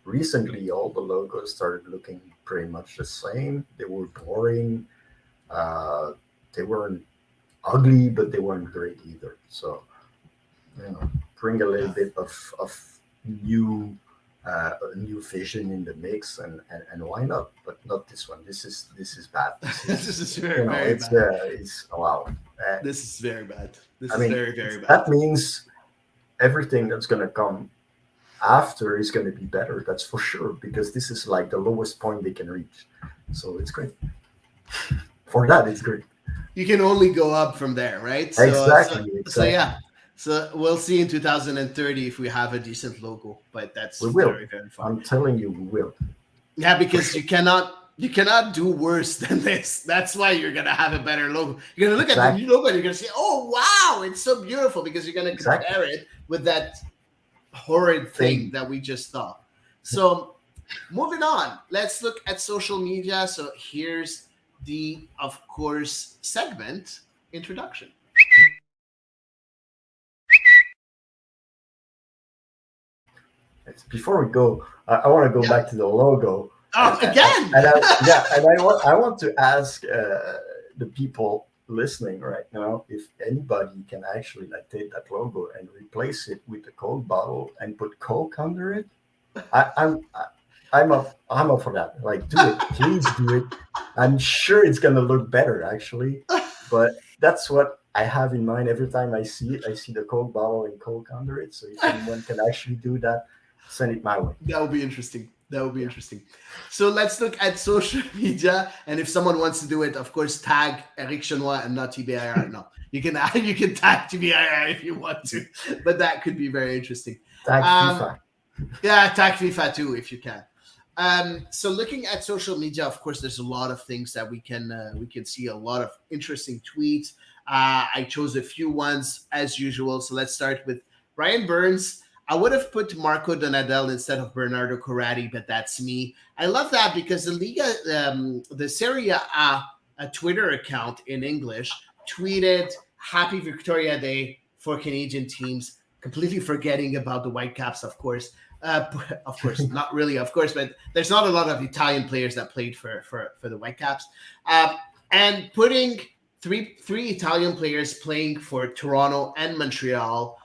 recently all the logos started looking pretty much the same. They were boring. Uh, they weren't ugly, but they weren't great either. So bring a little Yeah. bit of new new vision in the mix, and why not? But not this one. This is bad. This This is is very very it's bad. wow. This is very bad. This I is mean, very very bad. that means everything that's gonna come after is gonna be better. That's for sure because this is like the lowest point they can reach. So it's great. For that, it's great. You can only go up from there, right? Exactly, So exactly. yeah. So we'll see in 2030 if we have a decent logo, but We that's will. very very far. I'm telling you, we will Yeah, for because sure. you cannot do worse than this. That's why you're gonna have a better logo. You're gonna look at the new Exactly, logo and you're gonna say, "Oh wow, it's so beautiful," because you're gonna exactly. compare it with that horrid thing Thing. that we just saw. So moving on, let's look at social media. So here's the, of course, segment introduction. Before we go, I want to go Yeah. back to the logo, Oh, again. and I want to ask the people listening right now if anybody can actually like take that logo and replace it with a Coke bottle and put Coke under it. I, I'm I, I'm up for that. Like, do it, please do it. I'm sure it's gonna look better actually, but that's what I have in mind every time I see it. I see the Coke bottle and Coke under it. So if anyone can actually do that, send it my way. That would be interesting. That would be Yeah, interesting. So let's look at social media, and if someone wants to do it, of course, tag Eric Chenois and not TBIR. No, you can you can tag TBIR if you want to, but that could be very interesting. tag Um, FIFA. yeah, tag FIFA too if you can. So looking at social media, of course, there's a lot of things that we can see a lot of interesting tweets. I chose a few ones as usual. So let's start with Ryan Burns. I would have put Marco Donadel instead of Bernardo Corradi, but that's me. I love that because the Liga, the Serie a Twitter account in English, tweeted Happy Victoria Day for Canadian teams, completely forgetting about the Whitecaps, of course. Of course, not really, of course, but there's not a lot of Italian players that played for the Whitecaps, and putting three Italian players playing for Toronto and Montreal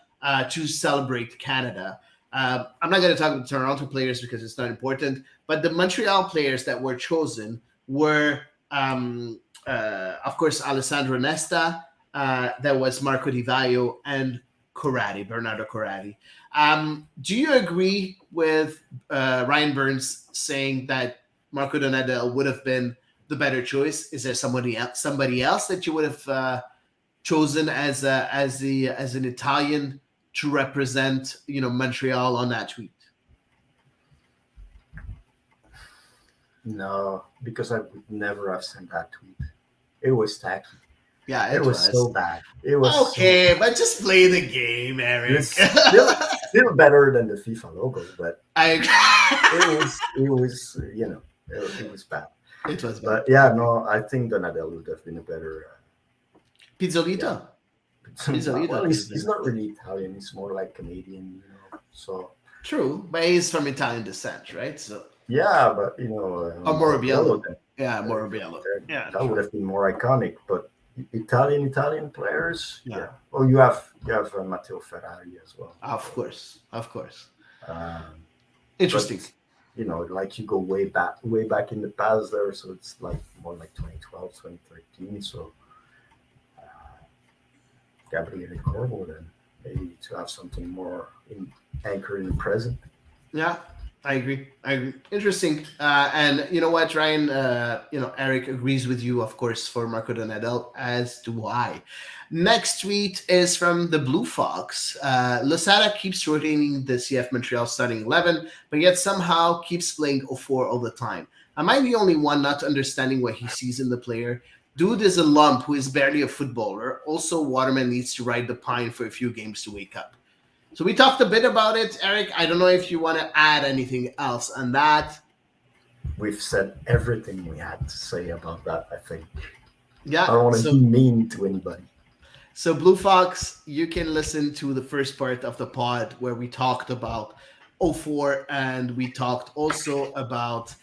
to celebrate Canada. I'm not going to talk about Toronto players because it's not important, but the Montreal players that were chosen were, of course, Alessandro Nesta, that was Marco Di Vaio, and Bernardo Corradi. Do you agree with Ryan Burns saying that Marco Donadel would have been the better choice? Is there somebody else that you would have chosen as an Italian to represent Montreal on that tweet? No, because I would never have sent that tweet. It was tacky. Yeah, It it was so was. bad. It was so Okay, bad. but just play the game, Eric. It's still better than the FIFA logo, but it I was it was it was bad. it was bad. But I yeah, agree. no, I think Donadel would have been a better. Yeah, Pizzolito. Pizzolito well, could have he's been. not really Italian. He's more like Canadian. So True, but he's from Italian descent, right? So, yeah, but or Morbiello Morbiello. then Yeah, uh, Morbiello. Yeah, that would true. have been more iconic. But Italian players, Yeah, yeah. Well, you have Matteo Ferrari as well. of course, of course. Um, but Interesting. like you go way back in the past there, so it's like more like 2012, 2013. So Gabriele Corvo then maybe to have something more anchored in the present. Yeah, I agree. I agree. Interesting. And you know what, Ryan? Eric agrees with you, of course, for Marco Donadel, as do I. Next tweet is from the Blue Fox. Losada keeps rotating the CF Montreal starting 11, but yet somehow keeps playing 04 all the time. Am I the only one not understanding what he sees in the player? Dude is a lump who is barely a footballer. Also, Waterman needs to ride the pine for a few games to wake up. So we talked a bit about it, Eric. I don't know if you want to add anything else on that. We've said everything we had to say about that. I think I Yeah. don't want to So be mean to anybody. so Blue Fox, you can listen to the first part of the pod where we talked about O4 and we talked also about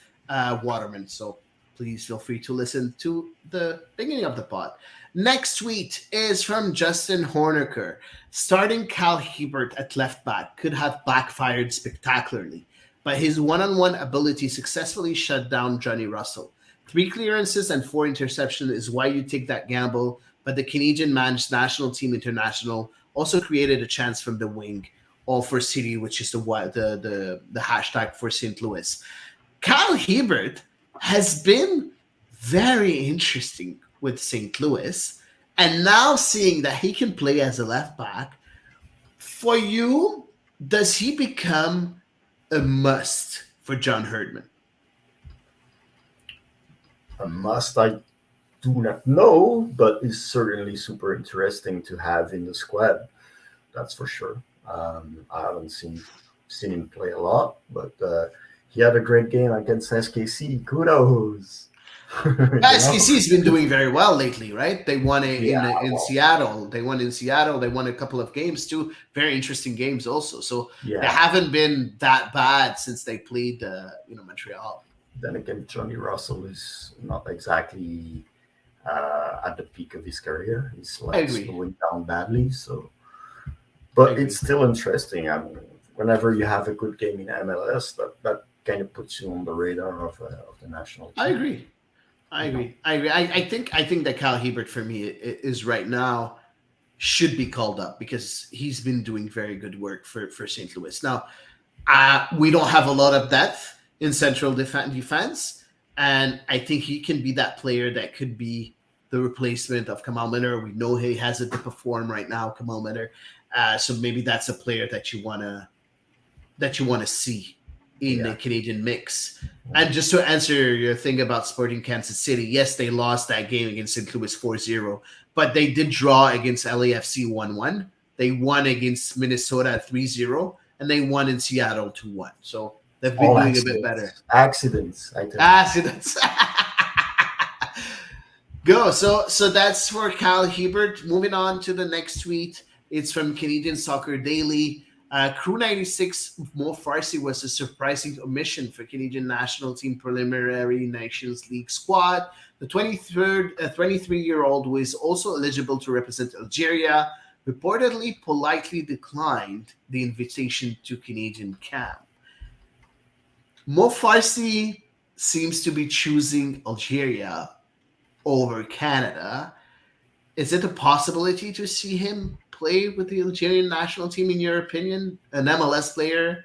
Waterman. So please feel free to listen to the beginning of the pod. Next tweet is from Justin Hornecker. Starting Cal Hebert at left back could have backfired spectacularly, but his one on one ability successfully shut down Johnny Russell. Three clearances and four interceptions is why you take that gamble, but the Canadian managed national team international also created a chance from the wing, all for City, which is the hashtag for St. Louis. Kyle Hebert has been very interesting with St. Louis, and now seeing that he can play as a left back, for you, does he become a must for John Herdman? A must I do not know, but is certainly super interesting to have in the squad. That's for sure. I haven't seen him play a lot, but he had a great game against SKC. Kudos, Yeah, you know. SKC has been doing very well lately, right? They won Yeah, in well, Seattle. They won in Seattle. They won a couple of games too. Very interesting games also. So they yeah. haven't been that bad since they played, Montreal. Then again, Johnny Russell is not exactly at the peak of his career. He's I like agree. slowing down badly. So, I but it's agree. still interesting. I mean, whenever you have a good game in MLS, that kind of puts you on the radar of the national I team. agree. I You know, agree. I agree. I think that Kyle Hebert for me is right now should be called up because he's been doing very good work for St. Louis. Now, we don't have a lot of depth in central defense, and I think he can be that player that could be the replacement of Kamal Miller. We know he has it to perform right now, Kamal Miller. So maybe that's a player that you want to see in the yeah. Canadian mix. And Mhm. just to answer your thing about Sporting Kansas City, yes, they lost that game against St. Louis 4-0, but they did draw against LAFC 1-1. They won against Minnesota 3-0, and they won in Seattle 2-1. So they've been All doing a bit better. accidents. I tell you. So that's go. So that's for Kyle Hebert. Moving on to the next tweet. It's from Canadian Soccer Daily. Crew 96 Mo Farsi was a surprising omission for Canadian national team preliminary Nations League squad. The 23-year-old who is also eligible to represent Algeria reportedly politely declined the invitation to Canadian camp. Mo Farsi seems to be choosing Algeria over Canada. is it a possibility to see him play with the Algerian national team? In your opinion, an MLS player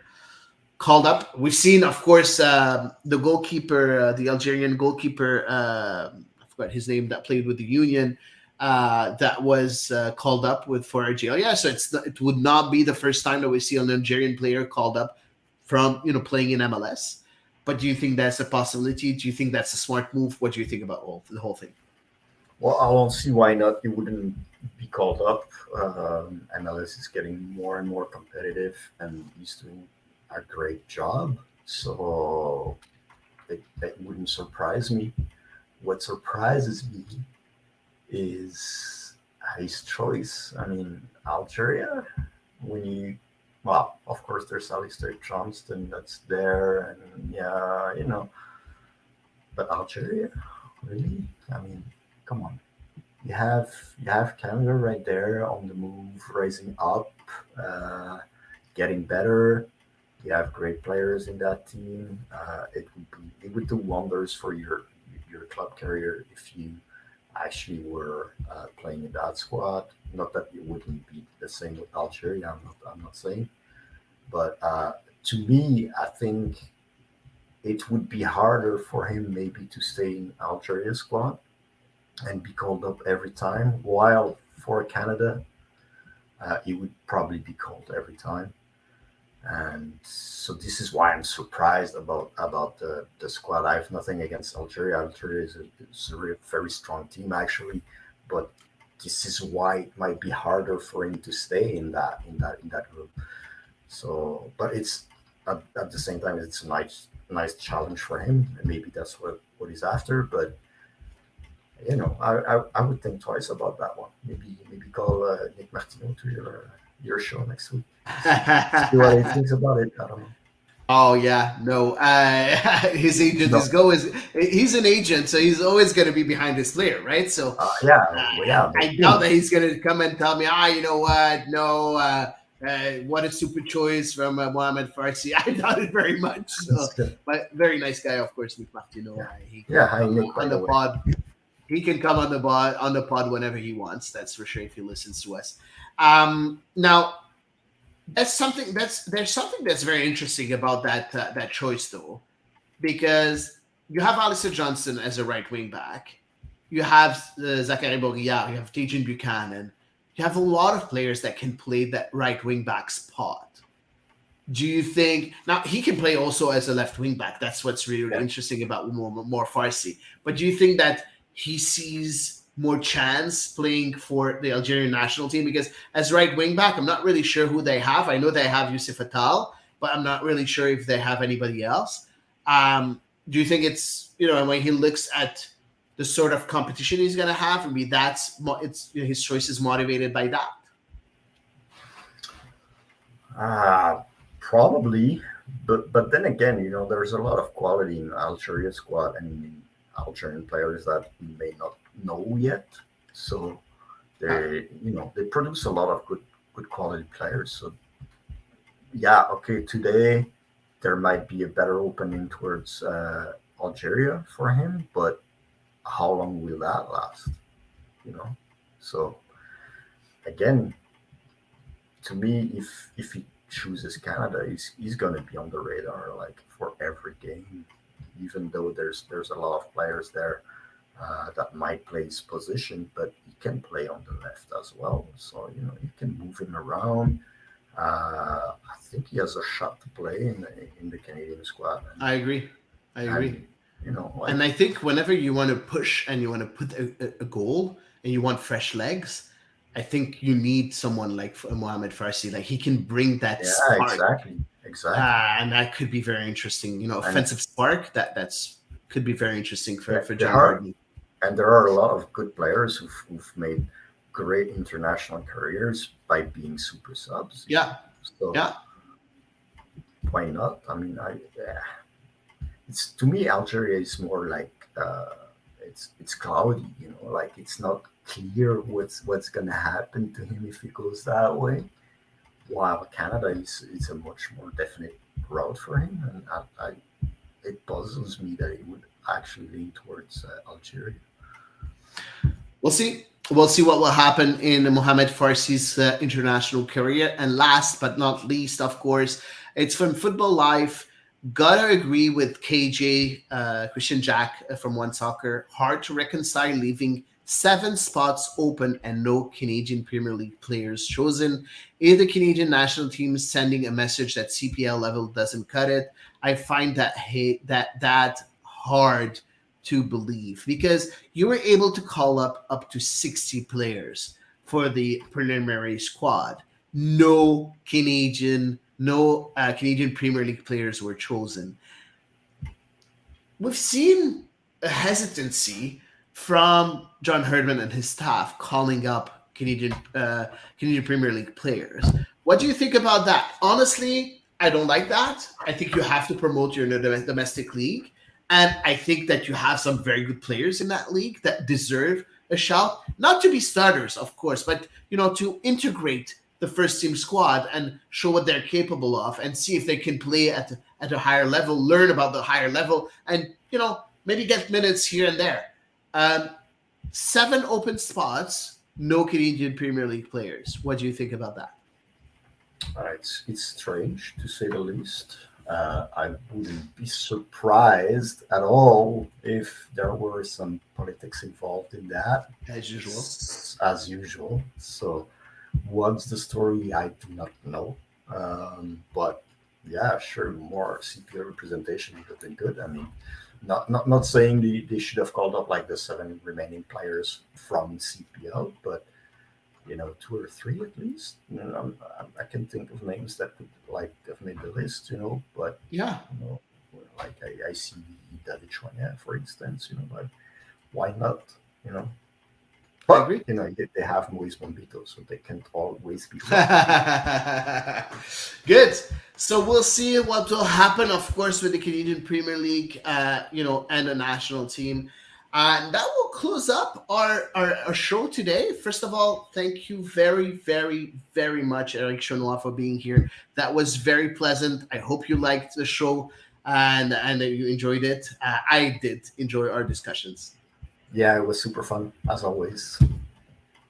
called up. We've seen, of course, the goalkeeper, the Algerian goalkeeper. I forgot his name that played with the Union. That was called up with for Algeria. So it would not be the first time that we see an Algerian player called up from playing in MLS. But do you think that's a possibility? Do you think that's a smart move? What do you think about the whole thing? Well, I don't see why not. It wouldn't be called up. MLS is getting more and more competitive, and he's doing a great job. So it wouldn't surprise me. What surprises me is his choice. I mean, Algeria, when you, well, of course, there's Alistair Johnston that's there, and yeah, but Algeria, really? I mean, come on. You have Canada right there on the move, rising up, uh, getting better. You have great players in that team. It would do wonders for your club career if you actually were playing in that squad. Not that it wouldn't be the same with Algeria. I'm not saying, but to me, I think it would be harder for him maybe to stay in Algeria squad and be called up every time. While for Canada, he would probably be called every time. And so this is why I'm surprised about the squad. I have nothing against Algeria. Algeria is a very strong team actually, but this is why it might be harder for him to stay in that group. So, but it's at the same time it's a nice challenge for him, and maybe that's what he's after. But I would think twice about that one. Maybe call Nick Martineau to your show next week. See what he thinks about it. I don't know. Oh yeah, no. His agent No, is go is he's an agent, so he's always going to be behind his player, right? So yeah, well, yeah, but I doubt that he's going to come and tell me, you know what? No, what a super choice from Mohamed Farsi. I doubt it very much. So, it's good. but very nice guy, of course, Nick Martino. Yeah, He yeah. can Hi, come Nick. By on the the way. pod. He can come on the pod whenever he wants. That's for sure. If he listens to us. Now that's something there's something that's very interesting about that choice though, because you have Alistair Johnson as a right wing back, you have Zachary Bogia, you have Tejan Buchanan, you have a lot of players that can play that right wing back spot. Do you think now he can play also as a left wing back? That's what's really Yeah. interesting about more Farsi. But do you think that he sees more chance playing for the Algerian national team? Because as right wing back, I'm not really sure who they have. I know they have Yusuf Atal, but I'm not really sure if they have anybody else. Do you think it's when he looks at the sort of competition he's going to have, maybe it's his choice is motivated by that? Uh, Probably, but then again, there's a lot of quality in Algeria squad and in Algerian players that we may not know yet. So Uh, they produce a lot of good quality players. So yeah, okay, today there might be a better opening towards Algeria for him, but how long will that last? You know, so again, to me, if he chooses Canada, he's gonna be on the radar like for every game, even though there's a lot of players there that might play his position, but he can play on the left as well. So you can move him around. I think he has a shot to play in the Canadian squad, I agree. I agree. and like And I think whenever you want to push and you want to put a goal and you want fresh legs, I think you need someone like Mohamed Farsi. Like he can bring that yeah, spark, exactly, and that could be very interesting. and Offensive spark that's could be very interesting for yeah, for there John are Hardney. and there are a lot of good players who've made great international careers by being super subs. Yeah, So yeah, why not? I mean, it's to me Algeria is more like it's cloudy. Like it's not clear what's gonna happen to him if he goes that way. While Canada is a much more definite route for him, and it puzzles me that he would actually lean towards Algeria. we'll see. We'll see what will happen in Mohamed Farsi's international career. And last but not least, of course, it's from Football Life. Gotta agree with KJ, Christian Jack from One Soccer. Hard to reconcile leaving seven spots open and no Canadian Premier League players chosen. Is the Canadian national team sending a message that CPL level doesn't cut it? I find that hard to believe because you were able to call up to 60 players for the preliminary squad. No Canadian Premier League players were chosen. We've seen a hesitancy from John Herdman and his staff calling up Canadian Premier League players. What do you think about that? Honestly, I don't like that. I think you have to promote your domestic league, and I think that you have some very good players in that league that deserve a shout. Not to be starters, of course, but to integrate the first team squad and show what they're capable of, and see if they can play at a higher level, learn about the higher level, and maybe get minutes here and there. Um, Seven open spots, no Canadian Premier League players. What do you think about that? It's strange to say the least. I wouldn't be surprised at all if there were some politics involved in that, As usual. as usual. So, what's the story? I do not know. But yeah, sure, more CPL representation would have been good. I mean, not saying they should have called up like the seven remaining players from CPL, but two or three at least. I can think of names that could like have made the list. But Yeah, you know, like I see David Choignard, for instance. Like why not? You know, I but agree. they have Moise Bombito, so they can't always be wrong. Good. So we'll see what will happen, of course, with the Canadian Premier League, and the national team. And that will close up our show today. First of all, thank you very, very, very much, Eric Chenois, for being here. That was very pleasant. I hope you liked the show and that you enjoyed it. I did enjoy our discussions. Yeah, it was super fun as always.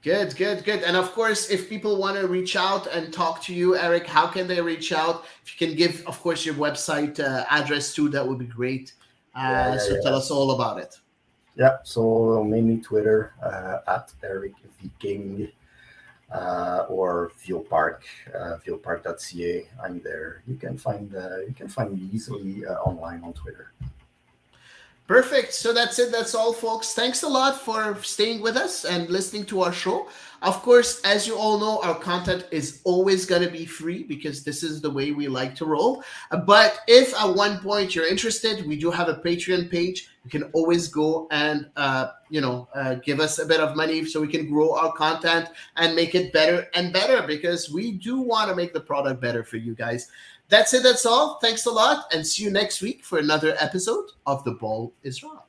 Good, good, good. And of course, if people want to reach out and talk to you, Eric, how can they reach out? If you can give, of course, your website address too, that would be great. Yeah, yeah, So tell yeah. us all about it. Yeah, so mainly Twitter at Eric V King or Viopark, Viopark.ca. I'm there. You can find me easily online on Twitter. Perfect. So that's it. That's all, folks. Thanks a lot for staying with us and listening to our show. Of course, as you all know, our content is always going to be free because this is the way we like to roll. But if at one point you're interested, we do have a Patreon page. You can always go and give us a bit of money so we can grow our content and make it better and better because we do want to make the product better for you guys. That's it. That's all. Thanks a lot, and see you next week for another episode of The Ball is Wrong.